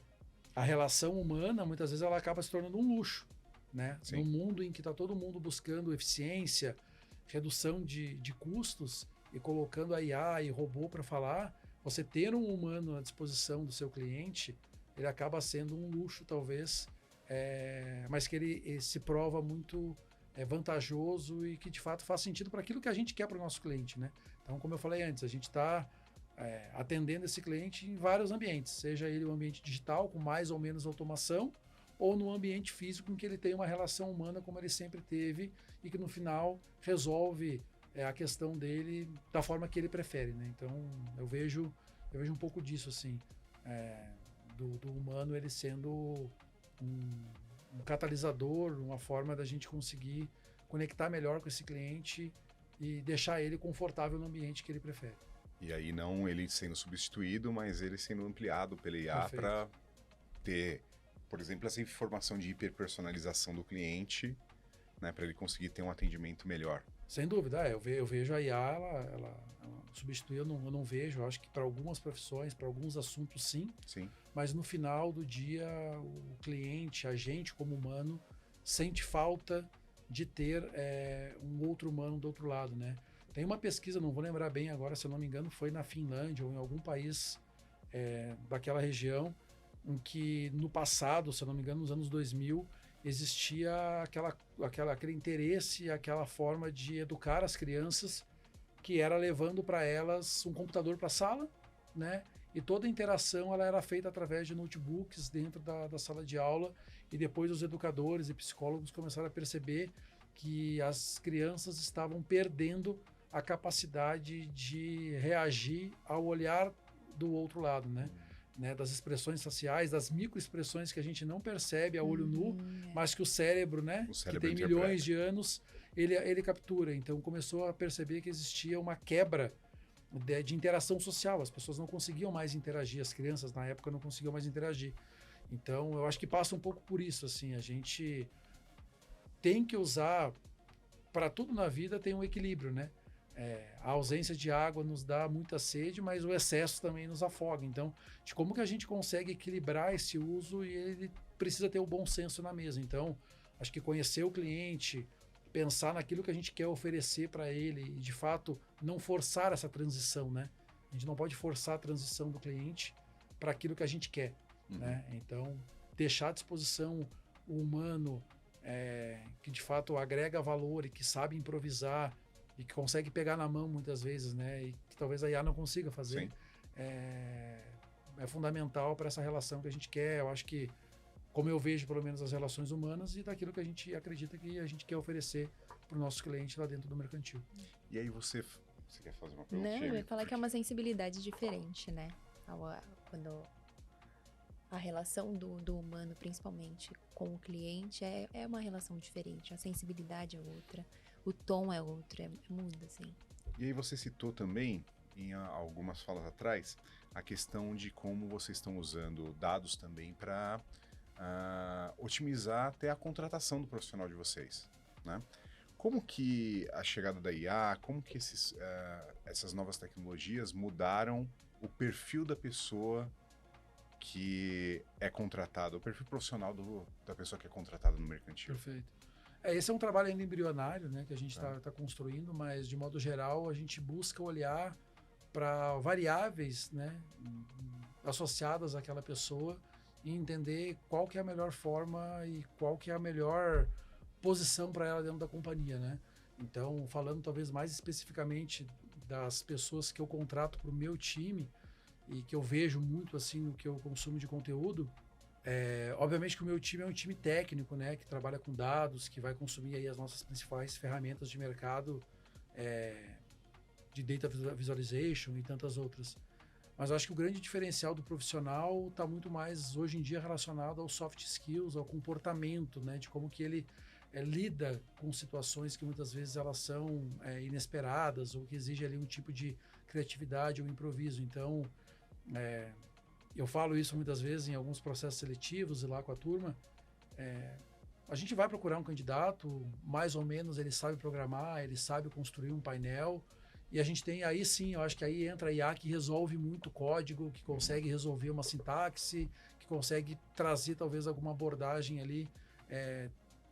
a relação humana, muitas vezes, ela acaba se tornando um luxo, né? Sim. No mundo em que está todo mundo buscando eficiência, redução de custos e colocando a IA e robô para falar, você ter um humano à disposição do seu cliente, ele acaba sendo um luxo, talvez, mas que ele se prova muito vantajoso e que de fato faz sentido para aquilo que a gente quer para o nosso cliente, né? Então, como eu falei antes, a gente está atendendo esse cliente em vários ambientes, seja ele um ambiente digital com mais ou menos automação, ou no ambiente físico em que ele tem uma relação humana como ele sempre teve e que no final resolve a questão dele da forma que ele prefere, né? Então, eu vejo um pouco disso, assim, do humano ele sendo um catalisador, uma forma da gente conseguir conectar melhor com esse cliente e deixar ele confortável no ambiente que ele prefere. E aí não ele sendo substituído, mas ele sendo ampliado pela IA Perfeito. para ter, por exemplo, essa informação de hiperpersonalização do cliente, né, para ele conseguir ter um atendimento melhor. Sem dúvida, eu vejo a IA, ela substituir, eu não vejo, eu acho que para algumas profissões, para alguns assuntos sim, Sim. mas no final do dia o cliente, a gente como humano, sente falta de ter um outro humano do outro lado, né? Tem uma pesquisa, não vou lembrar bem agora, se eu não me engano, foi na Finlândia ou em algum país daquela região, em que no passado, se eu não me engano, nos anos 2000, existia aquele interesse, aquela forma de educar as crianças, que era levando para elas um computador para a sala, né? E toda a interação ela era feita através de notebooks dentro da sala de aula, e depois os educadores e psicólogos começaram a perceber que as crianças estavam perdendo a capacidade de reagir ao olhar do outro lado, né? Das expressões faciais, das microexpressões que a gente não percebe a olho nu, mas que o cérebro, né, que tem milhões de anos, ele captura. Então começou a perceber que existia uma quebra de interação social. As pessoas não conseguiam mais interagir, as crianças na época não conseguiam mais interagir. Então eu acho que passa um pouco por isso, assim, a gente tem que usar, para tudo na vida tem um equilíbrio, né? A ausência de água nos dá muita sede, mas o excesso também nos afoga. Então, de como que a gente consegue equilibrar esse uso, e ele precisa ter o bom senso na mesa. Então, acho que conhecer o cliente, pensar naquilo que a gente quer oferecer para ele e, de fato, não forçar essa transição, né? A gente não pode forçar a transição do cliente para aquilo que a gente quer, né? Então, deixar à disposição o humano que, de fato, agrega valor e que sabe improvisar, e que consegue pegar na mão muitas vezes, né? E que talvez a IA não consiga fazer. Sim. É fundamental para essa relação que a gente quer. Eu acho que, como eu vejo pelo menos as relações humanas e daquilo que a gente acredita que a gente quer oferecer para o nosso cliente lá dentro do mercantil. E aí você quer fazer uma pergunta? Não, eu ia falar que é uma sensibilidade diferente, né? Quando a relação do humano, principalmente com o cliente, é uma relação diferente. A sensibilidade é outra. O tom é outro, muda, assim. E aí você citou também, em algumas falas atrás, a questão de como vocês estão usando dados também para otimizar até a contratação do profissional de vocês, né? Como que a chegada da IA, como que essas novas tecnologias mudaram o perfil da pessoa que é contratada, o perfil profissional da pessoa que é contratada no mercantil? Perfeito. Esse é um trabalho ainda embrionário, né, que a gente está construindo, mas de modo geral a gente busca olhar para variáveis, né, associadas àquela pessoa e entender qual que é a melhor forma e qual que é a melhor posição para ela dentro da companhia, né? Então, falando talvez mais especificamente das pessoas que eu contrato para o meu time e que eu vejo muito assim no que eu consumo de conteúdo, obviamente que o meu time é um time técnico, né, que trabalha com dados, que vai consumir aí as nossas principais ferramentas de mercado, de data visualization e tantas outras. Mas eu acho que o grande diferencial do profissional está muito mais hoje em dia relacionado aos soft skills, ao comportamento, né, de como que ele lida com situações que muitas vezes elas são inesperadas ou que exigem ali um tipo de criatividade ou improviso. Então, eu falo isso muitas vezes em alguns processos seletivos e lá com a turma. A gente vai procurar um candidato, mais ou menos ele sabe programar, ele sabe construir um painel, e a gente tem aí sim, eu acho que aí entra a IA que resolve muito código, que consegue resolver uma sintaxe, que consegue trazer talvez alguma abordagem ali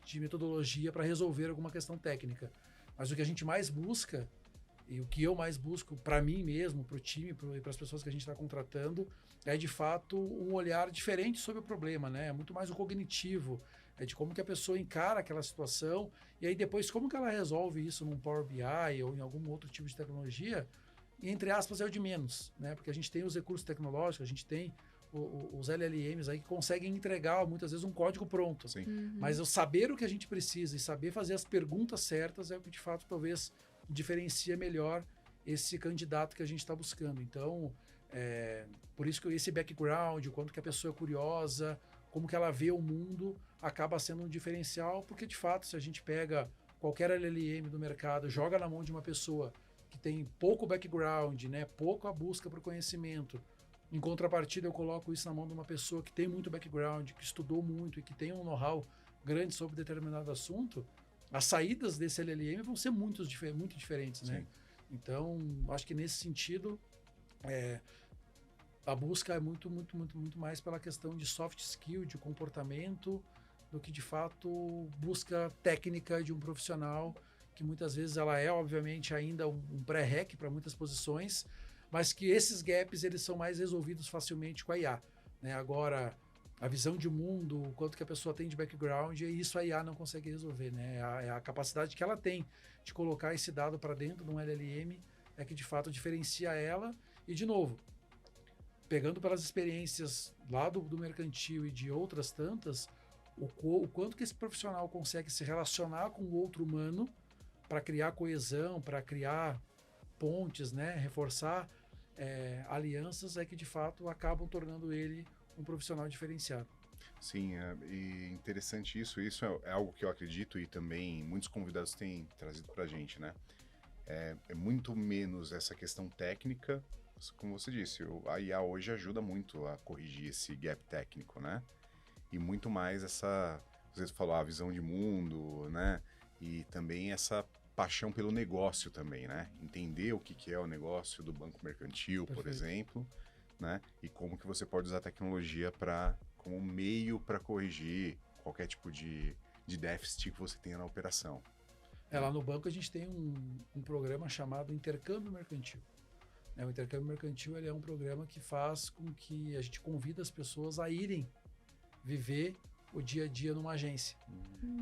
de metodologia para resolver alguma questão técnica. Mas o que a gente mais busca, e o que eu mais busco para mim mesmo, para o time e para as pessoas que a gente está contratando, é de fato um olhar diferente sobre o problema, né? É muito mais o cognitivo, de como que a pessoa encara aquela situação e aí depois como que ela resolve isso num Power BI ou em algum outro tipo de tecnologia, e entre aspas é o de menos, né? Porque a gente tem os recursos tecnológicos, a gente tem os LLMs aí que conseguem entregar muitas vezes um código pronto. Sim. Mas eu saber o que a gente precisa e saber fazer as perguntas certas é o que de fato talvez diferencia melhor esse candidato que a gente está buscando. Então, por isso que esse background, o quanto que a pessoa é curiosa, como que ela vê o mundo, acaba sendo um diferencial, porque de fato, se a gente pega qualquer LLM do mercado, joga na mão de uma pessoa que tem pouco background, né, pouco a busca por conhecimento, em contrapartida eu coloco isso na mão de uma pessoa que tem muito background, que estudou muito e que tem um know-how grande sobre determinado assunto, as saídas desse LLM vão ser muito diferentes, né? Sim. Então, acho que nesse sentido, a busca é muito mais pela questão de soft skill, de comportamento, do que de fato busca técnica de um profissional, que muitas vezes ela é, obviamente, ainda um pré-req para muitas posições, mas que esses gaps eles são mais resolvidos facilmente com a IA, né? Agora, a visão de mundo, o quanto que a pessoa tem de background, e isso a IA não consegue resolver, né? A capacidade que ela tem de colocar esse dado para dentro de um LLM é que de fato diferencia ela. E de novo, pegando pelas experiências lá do mercantil e de outras tantas, o quanto que esse profissional consegue se relacionar com o outro humano para criar coesão, para criar pontes, né? Reforçar alianças, é que de fato acabam tornando ele um profissional diferenciado. Sim, e interessante isso. Isso é algo que eu acredito e também muitos convidados têm trazido para a gente, né? É muito menos essa questão técnica, como você disse, a IA hoje ajuda muito a corrigir esse gap técnico, né? E muito mais essa, às vezes falou, a visão de mundo, né? E também essa paixão pelo negócio também, né? Entender o que é o negócio do banco mercantil, Perfeito. por exemplo, né? E como que você pode usar a tecnologia como meio para corrigir qualquer tipo de déficit que você tenha na operação. Lá no banco a gente tem um programa chamado Intercâmbio Mercantil. O Intercâmbio Mercantil ele é um programa que faz com que a gente convida as pessoas a irem viver o dia a dia numa agência.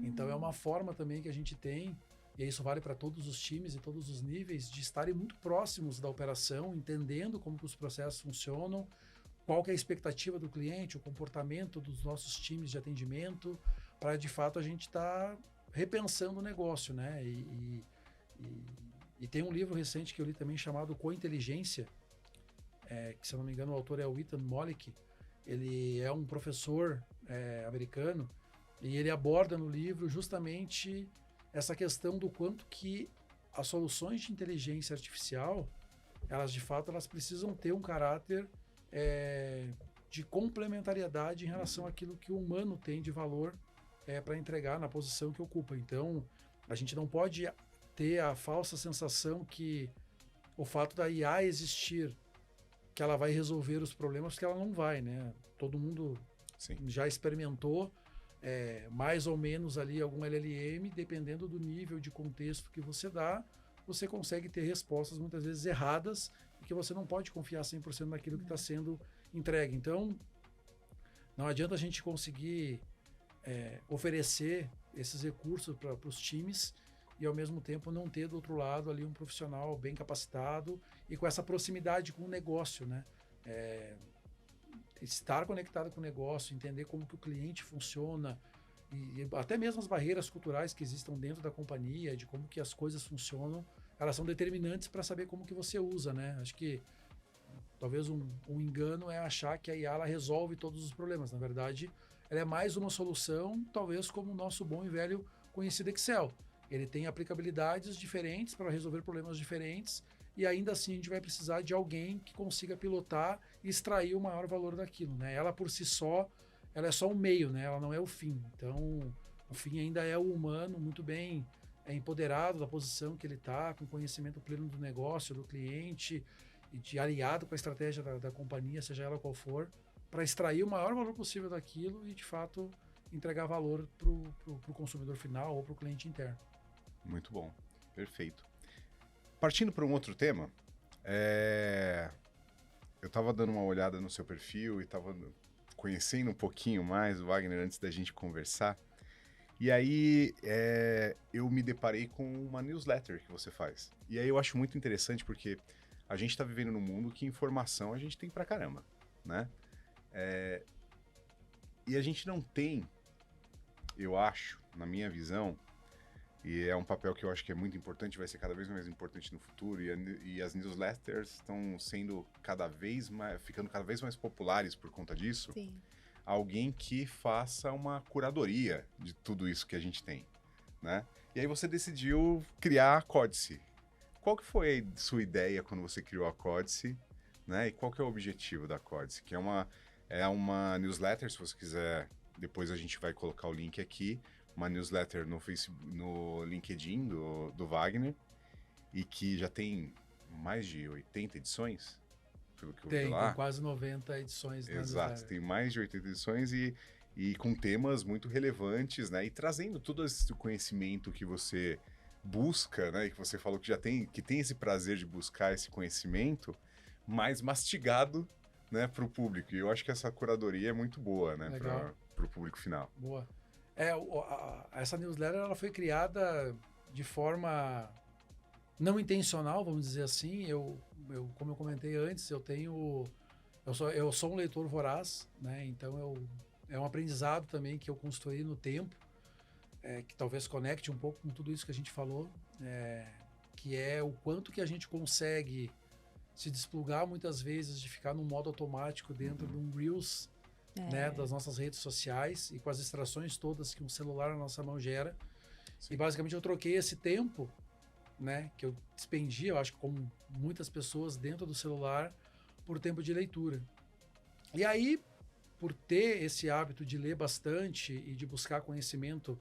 Então é uma forma também que a gente tem, e isso vale para todos os times e todos os níveis, de estarem muito próximos da operação, entendendo como que os processos funcionam, qual que é a expectativa do cliente, o comportamento dos nossos times de atendimento, para de fato a gente estar repensando o negócio, né? E tem um livro recente que eu li também chamado Cointeligência, que se eu não me engano o autor é o Ethan Mollick. Ele é um professor americano e ele aborda no livro justamente essa questão do quanto que as soluções de inteligência artificial, elas de fato elas precisam ter um caráter de complementariedade em relação àquilo que o humano tem de valor para entregar na posição que ocupa. Então, A gente não pode ter a falsa sensação que o fato da IA existir, que ela vai resolver os problemas, porque ela não vai, né? Todo mundo Sim. já experimentou mais ou menos ali algum LLM, dependendo do nível de contexto que você dá, você consegue ter respostas muitas vezes erradas, porque você não pode confiar 100% naquilo que está sendo entregue. Então, não adianta a gente conseguir oferecer esses recursos para os times e, ao mesmo tempo, não ter do outro lado ali um profissional bem capacitado e com essa proximidade com o negócio, né? Estar conectado com o negócio, entender como que o cliente funciona e até mesmo as barreiras culturais que existam dentro da companhia, de como que as coisas funcionam, elas são determinantes para saber como que você usa, né? Acho que talvez um engano é achar que a IA ela resolve todos os problemas. Na verdade, ela é mais uma solução, talvez como o nosso bom e velho conhecido Excel. Ele tem aplicabilidades diferentes para resolver problemas diferentes e ainda assim a gente vai precisar de alguém que consiga pilotar e extrair o maior valor daquilo, né? Ela por si só, ela é só um meio, né? Ela não é o fim. Então, o fim ainda é o humano muito bem empoderado da posição que ele está, com conhecimento pleno do negócio, do cliente, e de aliado com a estratégia da companhia, seja ela qual for, para extrair o maior valor possível daquilo e, de fato, entregar valor para o consumidor final ou para o cliente interno. Muito bom, perfeito. Partindo para um outro tema, eu estava dando uma olhada no seu perfil e estava conhecendo um pouquinho mais o Wagner antes da gente conversar. E aí eu me deparei com uma newsletter que você faz. E aí eu acho muito interessante porque a gente está vivendo num mundo que informação a gente tem pra caramba, né? E a gente não tem, eu acho, na minha visão, e é um papel que eu acho que é muito importante, vai ser cada vez mais importante no futuro, e as newsletters estão sendo ficando cada vez mais populares por conta disso. Sim. Alguém que faça uma curadoria de tudo isso que a gente tem, né? E aí você decidiu criar a Códice. Qual que foi a sua ideia quando você criou a Códice, né? E qual que é o objetivo da Códice? Que é uma newsletter, se você quiser, depois a gente vai colocar o link aqui, uma newsletter no Facebook, no LinkedIn do Wagner, e que já tem mais de 80 edições, pelo que eu vi lá. Tem quase 90 edições. Exato, tem mais de 80 edições e com temas muito relevantes, né? E trazendo todo esse conhecimento que você busca, né? E que você falou que tem esse prazer de buscar esse conhecimento, mais mastigado, né, para o público. E eu acho que essa curadoria é muito boa, né, para o público final. Boa. Essa newsletter ela foi criada de forma não intencional, vamos dizer assim. Como eu comentei antes, eu sou um leitor voraz, né? Então é um aprendizado também que eu construí no tempo, que talvez conecte um pouco com tudo isso que a gente falou, que é o quanto que a gente consegue se desplugar muitas vezes de ficar no modo automático dentro de um Reels, né, das nossas redes sociais e com as distrações todas que um celular na nossa mão gera. Sim. E basicamente eu troquei esse tempo, né, que eu despendia, eu acho que como muitas pessoas dentro do celular, por tempo de leitura. E aí, por ter esse hábito de ler bastante e de buscar conhecimento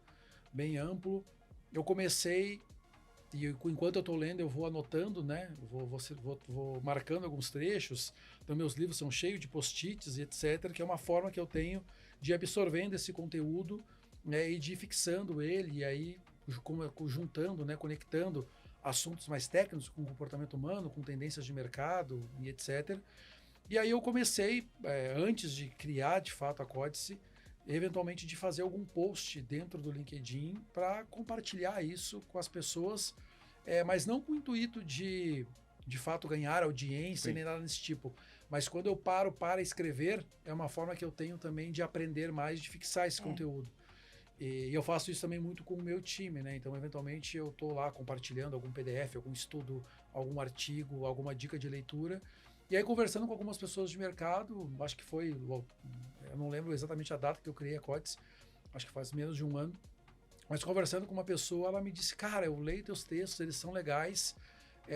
bem amplo, eu comecei, e enquanto eu estou lendo eu vou anotando, né, vou marcando alguns trechos. Então meus livros são cheios de post-its e etc, que é uma forma que eu tenho de ir absorvendo esse conteúdo, né, e de ir fixando ele, e aí juntando, né, conectando assuntos mais técnicos com o comportamento humano, com tendências de mercado e etc. E aí eu comecei, antes de criar de fato a Códice, eventualmente de fazer algum post dentro do LinkedIn para compartilhar isso com as pessoas, mas não com o intuito de fato ganhar audiência. Sim. Nem nada desse tipo. Mas quando eu paro para escrever, é uma forma que eu tenho também de aprender mais, de fixar esse conteúdo. E eu faço isso também muito com o meu time, né? Então, eventualmente, eu estou lá compartilhando algum PDF, algum estudo, algum artigo, alguma dica de leitura. E aí, conversando com algumas pessoas de mercado, acho que foi, eu não lembro exatamente a data que eu criei a Códice, acho que faz menos de um ano. Mas conversando com uma pessoa, ela me disse, cara, eu leio teus textos, eles são legais,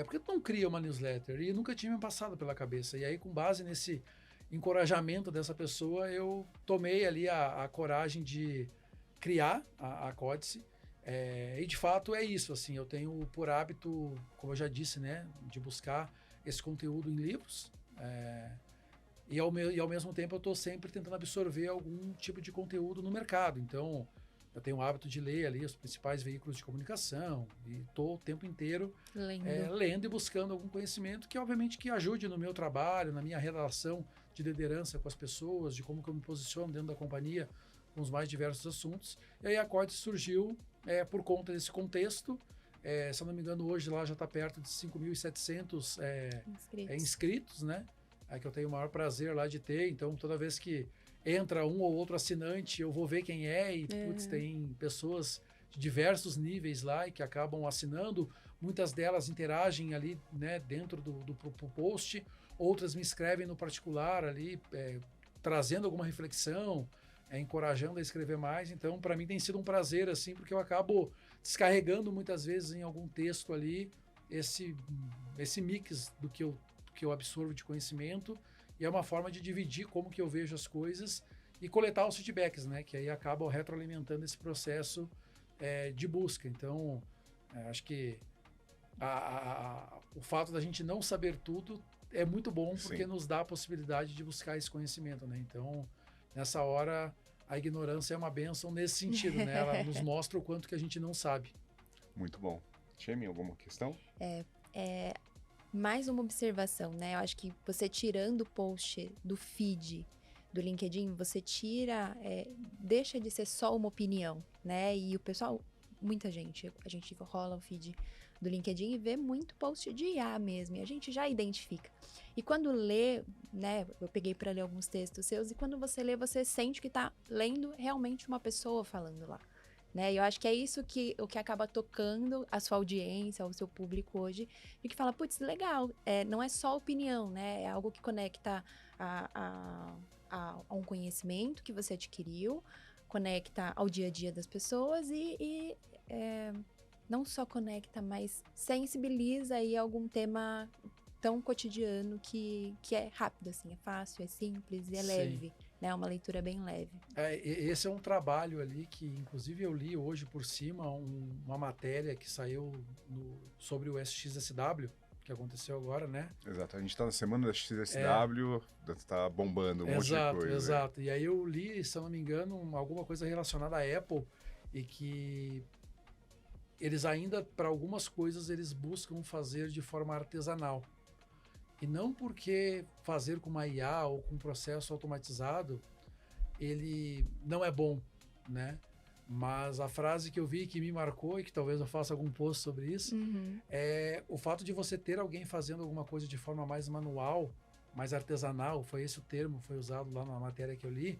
por que tu não cria uma newsletter? E nunca tinha me passado pela cabeça. E aí, com base nesse encorajamento dessa pessoa, eu tomei ali a coragem de criar a Códice. E de fato é isso, assim, eu tenho por hábito, como eu já disse, né, de buscar esse conteúdo em livros, e ao mesmo tempo eu estou sempre tentando absorver algum tipo de conteúdo no mercado. Então, eu tenho o hábito de ler ali os principais veículos de comunicação e estou o tempo inteiro lendo e buscando algum conhecimento que, obviamente, que ajude no meu trabalho, na minha relação de liderança com as pessoas, de como que eu me posiciono dentro da companhia com os mais diversos assuntos. E aí a Acorde surgiu por conta desse contexto. Se eu não me engano, hoje lá já está perto de 5.700 inscritos, né? Que eu tenho o maior prazer lá de ter. Então, toda vez que entra um ou outro assinante, eu vou ver quem é e, putz, tem pessoas de diversos níveis lá e que acabam assinando. Muitas delas interagem ali, né, dentro do post. Outras me escrevem no particular ali, trazendo alguma reflexão, encorajando a escrever mais. Então, para mim tem sido um prazer, assim, porque eu acabo descarregando muitas vezes em algum texto ali esse mix do que eu absorvo de conhecimento, e é uma forma de dividir como que eu vejo as coisas e coletar os feedbacks, né? Que aí acabam retroalimentando esse processo de busca. Então, acho que o fato da gente não saber tudo é muito bom, porque nos dá a possibilidade de buscar esse conhecimento, né? Então, nessa hora, a ignorância é uma bênção nesse sentido, né? Ela nos mostra o quanto que a gente não sabe. Muito bom. Chemi, alguma questão? Mais uma observação, né? Eu acho que você tirando o post do feed do LinkedIn, você deixa de ser só uma opinião, né? E o pessoal, muita gente, a gente rola o feed do LinkedIn e vê muito post de IA mesmo, e a gente já identifica. E quando lê, né? Eu peguei para ler alguns textos seus, e quando você lê, você sente que tá lendo realmente uma pessoa falando lá. Né? E eu acho que é isso o que acaba tocando a sua audiência, o seu público hoje, e que fala, putz, legal, não é só opinião, né? É algo que conecta a um conhecimento que você adquiriu, conecta ao dia a dia das pessoas e não só conecta, mas sensibiliza aí algum tema tão cotidiano que é rápido, assim, é fácil, é simples e é leve. Né, uma leitura bem leve. Esse é um trabalho ali que, inclusive, eu li hoje por cima uma matéria que saiu sobre o SXSW, que aconteceu agora, né? Exato, a gente está na semana da SXSW, está bombando um monte de coisa. Exato, e aí eu li, se eu não me engano, alguma coisa relacionada à Apple, e que eles ainda, para algumas coisas, eles buscam fazer de forma artesanal. E não porque fazer com uma IA ou com um processo automatizado, ele não é bom, né? Mas a frase que eu vi que me marcou, e que talvez eu faça algum post sobre isso, é o fato de você ter alguém fazendo alguma coisa de forma mais manual, mais artesanal, foi esse o termo, foi usado lá na matéria que eu li,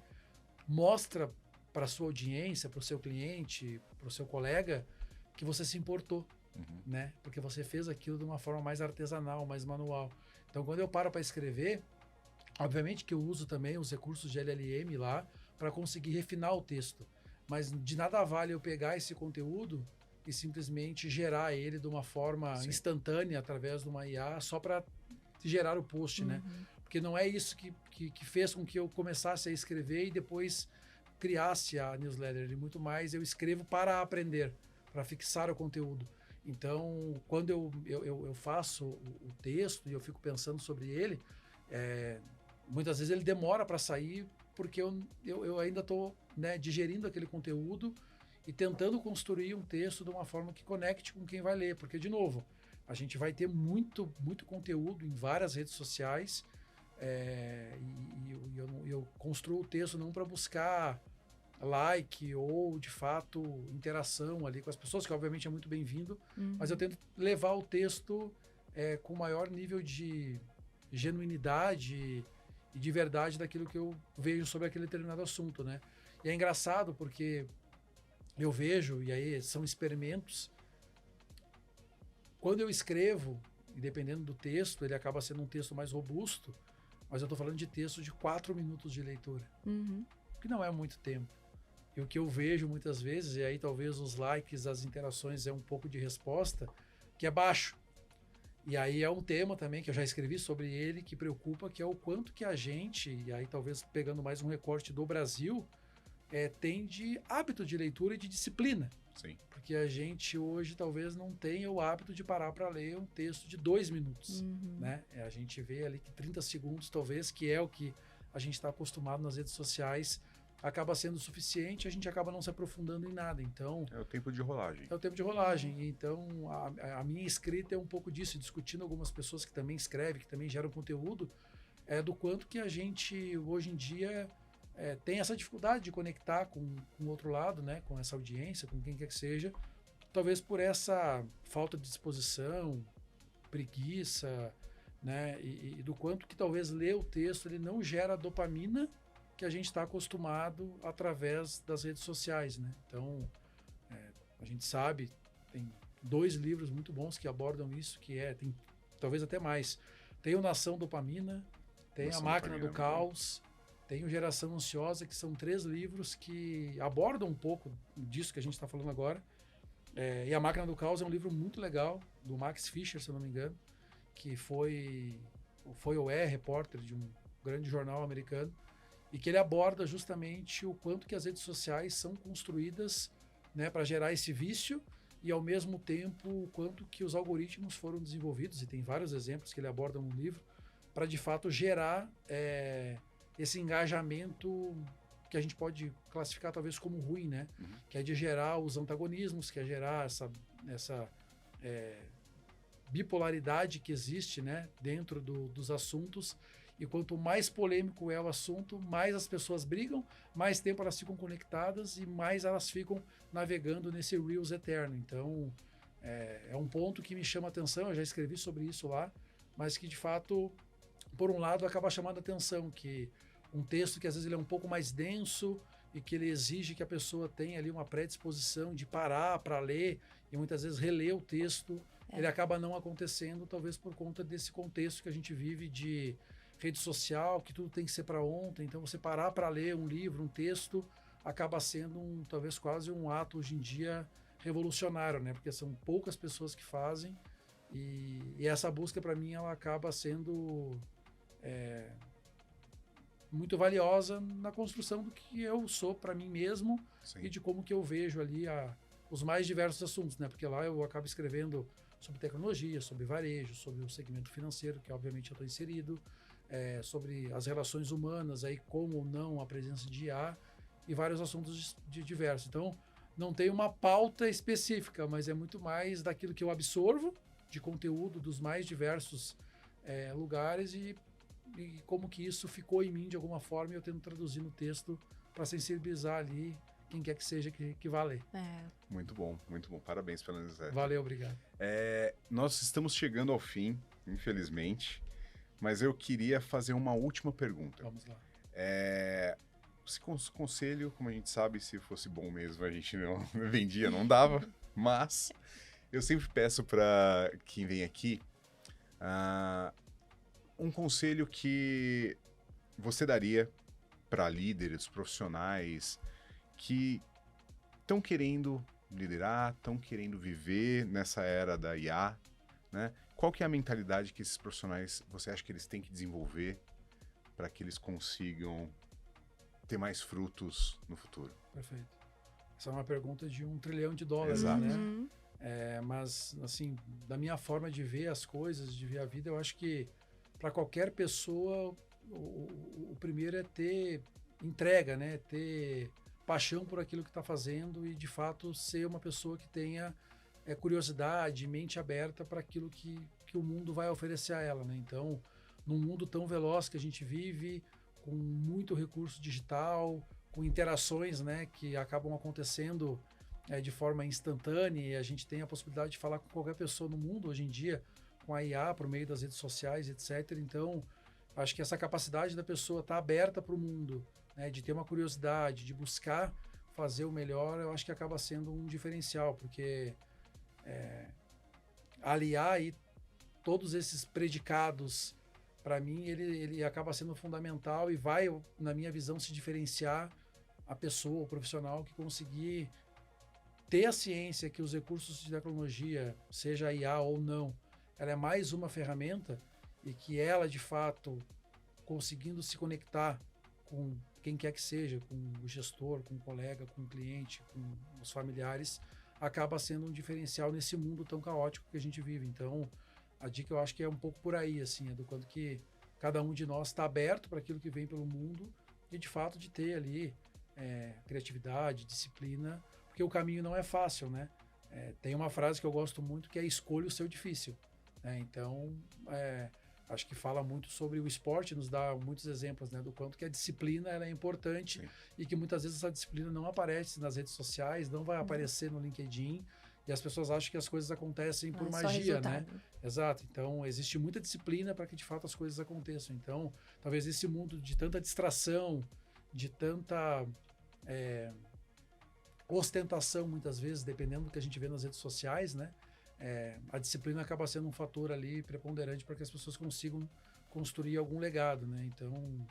mostra para a sua audiência, para o seu cliente, para o seu colega, que você se importou, né? Porque você fez aquilo de uma forma mais artesanal, mais manual. Então, quando eu paro para escrever, obviamente que eu uso também os recursos de LLM lá para conseguir refinar o texto. Mas de nada vale eu pegar esse conteúdo e simplesmente gerar ele de uma forma instantânea através de uma IA só para gerar o post, né? Porque não é isso que fez com que eu começasse a escrever e depois criasse a newsletter. E muito mais eu escrevo para aprender, para fixar o conteúdo. Então, quando eu faço o texto e eu fico pensando sobre ele, muitas vezes ele demora para sair porque eu ainda estou, né, digerindo aquele conteúdo e tentando construir um texto de uma forma que conecte com quem vai ler. Porque, de novo, a gente vai ter muito, muito conteúdo em várias redes sociais e eu construo o texto não para buscar like ou, de fato, interação ali com as pessoas, que obviamente é muito bem-vindo, mas eu tento levar o texto com o maior nível de genuinidade e de verdade daquilo que eu vejo sobre aquele determinado assunto, né? E é engraçado porque eu vejo, e aí são experimentos, quando eu escrevo, e dependendo do texto, ele acaba sendo um texto mais robusto, mas eu estou falando de texto de 4 minutos de leitura, que não é muito tempo. E o que eu vejo muitas vezes, e aí talvez os likes, as interações é um pouco de resposta, que é baixo. E aí é um tema também que eu já escrevi sobre ele, que preocupa, que é o quanto que a gente, e aí talvez pegando mais um recorte do Brasil, tem de hábito de leitura e de disciplina. Sim. Porque a gente hoje talvez não tenha o hábito de parar para ler um texto de 2 minutos. Né? A gente vê ali que 30 segundos, talvez, que é o que a gente está acostumado nas redes sociais, acaba sendo suficiente, a gente acaba não se aprofundando em nada. Então, É o tempo de rolagem. é o tempo de rolagem. Então, a minha escrita é um pouco disso, discutindo algumas pessoas que também escrevem, que também geram conteúdo, do quanto que a gente, hoje em dia, tem essa dificuldade de conectar com o outro lado, né, com essa audiência, com quem quer que seja, talvez por essa falta de disposição, preguiça, né, e do quanto que talvez ler o texto ele não gera a dopamina que a gente está acostumado através das redes sociais, né? Então, a gente sabe, tem 2 livros muito bons que abordam isso, tem talvez até mais. Tem o Nação Dopamina, tem Nação A Máquina Dopamina, do Caos, tem o Geração Ansiosa, que são 3 livros que abordam um pouco disso que a gente está falando agora. E A Máquina do Caos é um livro muito legal, do Max Fischer, se eu não me engano, que foi ou é repórter de um grande jornal americano, e que ele aborda justamente o quanto que as redes sociais são construídas, né, para gerar esse vício, e ao mesmo tempo o quanto que os algoritmos foram desenvolvidos, e tem vários exemplos que ele aborda no livro, para de fato gerar esse engajamento que a gente pode classificar talvez como ruim, né? Que é de gerar os antagonismos, que é gerar essa bipolaridade que existe, né, dentro dos assuntos. E quanto mais polêmico é o assunto, mais as pessoas brigam, mais tempo elas ficam conectadas e mais elas ficam navegando nesse Reels eterno. Então, é um ponto que me chama a atenção, eu já escrevi sobre isso lá, mas que de fato, por um lado, acaba chamando a atenção, que um texto que às vezes ele é um pouco mais denso e que ele exige que a pessoa tenha ali uma predisposição de parar para ler e muitas vezes reler o texto, ele acaba não acontecendo, talvez por conta desse contexto que a gente vive de rede social, que tudo tem que ser para ontem. Então, você parar para ler um livro, um texto, acaba sendo talvez quase um ato hoje em dia revolucionário, né? Porque são poucas pessoas que fazem e essa busca para mim ela acaba sendo muito valiosa na construção do que eu sou para mim mesmo. Sim. E de como que eu vejo ali os mais diversos assuntos, né? Porque lá eu acabo escrevendo sobre tecnologia, sobre varejo, sobre o segmento financeiro, que obviamente eu estou inserido, sobre as relações humanas, aí como ou não a presença de IA e vários assuntos diversos. Então, não tem uma pauta específica, mas é muito mais daquilo que eu absorvo de conteúdo dos mais diversos lugares e como que isso ficou em mim de alguma forma e eu tento traduzir no texto para sensibilizar ali quem quer que seja que vá ler. Muito bom, muito bom. Parabéns pela newsletter. Valeu, obrigado. Nós estamos chegando ao fim, infelizmente, mas eu queria fazer uma última pergunta. Vamos lá. Esse conselho, como a gente sabe, se fosse bom mesmo, a gente não vendia, não dava, mas eu sempre peço para quem vem aqui um conselho que você daria para líderes, profissionais que estão querendo liderar, estão querendo viver nessa era da IA, né? Qual que é a mentalidade que esses profissionais, você acha que eles têm que desenvolver para que eles consigam ter mais frutos no futuro? Perfeito. Essa é uma pergunta de $1 trilhão, Exato. né? Mas, assim, da minha forma de ver as coisas, de ver a vida, eu acho que para qualquer pessoa, o primeiro é ter entrega, né? Ter paixão por aquilo que está fazendo e, de fato, ser uma pessoa que tenha curiosidade, mente aberta para aquilo que o mundo vai oferecer a ela, né? Então, num mundo tão veloz que a gente vive, com muito recurso digital, com interações, né, que acabam acontecendo de forma instantânea, e a gente tem a possibilidade de falar com qualquer pessoa no mundo hoje em dia, com a IA, por meio das redes sociais, etc. Então, acho que essa capacidade da pessoa estar aberta para o mundo, né, de ter uma curiosidade, de buscar fazer o melhor, eu acho que acaba sendo um diferencial, porque aliar aí todos esses predicados, para mim, ele acaba sendo fundamental e vai, na minha visão, se diferenciar a pessoa, o profissional que conseguir ter a ciência que os recursos de tecnologia, seja IA ou não, ela é mais uma ferramenta e que ela, de fato, conseguindo se conectar com quem quer que seja, com o gestor, com o colega, com o cliente, com os familiares, acaba sendo um diferencial nesse mundo tão caótico que a gente vive. Então, a dica eu acho que é um pouco por aí, assim, é do quanto que cada um de nós está aberto para aquilo que vem pelo mundo e, de fato, de ter ali criatividade, disciplina, porque o caminho não é fácil, né? Tem uma frase que eu gosto muito que é escolha o seu difícil. Então, acho que fala muito sobre o esporte, nos dá muitos exemplos, né, do quanto que a disciplina ela é importante. Sim. E que muitas vezes essa disciplina não aparece nas redes sociais, não vai aparecer no LinkedIn, e as pessoas acham que as coisas acontecem por magia, né? Exato. Então, existe muita disciplina para que de fato as coisas aconteçam. Então, talvez esse mundo de tanta distração, de tanta ostentação, muitas vezes, dependendo do que a gente vê nas redes sociais, né? A disciplina acaba sendo um fator ali preponderante para que as pessoas consigam construir algum legado, né? Então,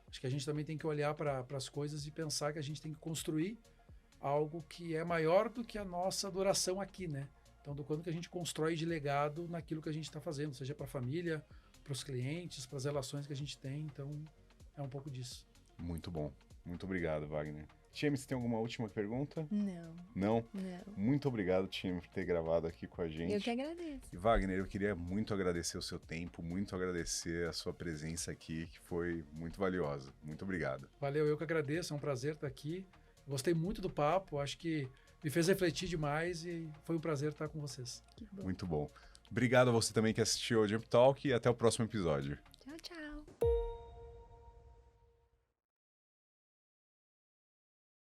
acho que a gente também tem que olhar para as coisas e pensar que a gente tem que construir algo que é maior do que a nossa duração aqui, né? Então, do quanto que a gente constrói de legado naquilo que a gente está fazendo, seja para a família, para os clientes, para as relações que a gente tem. Então, é um pouco disso. Muito bom. Muito obrigado, Wagner. Time, você tem alguma última pergunta? Não. Não? Não. Muito obrigado, time, por ter gravado aqui com a gente. Eu que agradeço. E Wagner, eu queria muito agradecer o seu tempo, muito agradecer a sua presença aqui, que foi muito valiosa. Muito obrigado. Valeu, eu que agradeço, é um prazer estar aqui. Gostei muito do papo, acho que me fez refletir demais e foi um prazer estar com vocês. Que bom. Muito bom. Obrigado a você também que assistiu ao Jump Talk e até o próximo episódio. Tchau, tchau.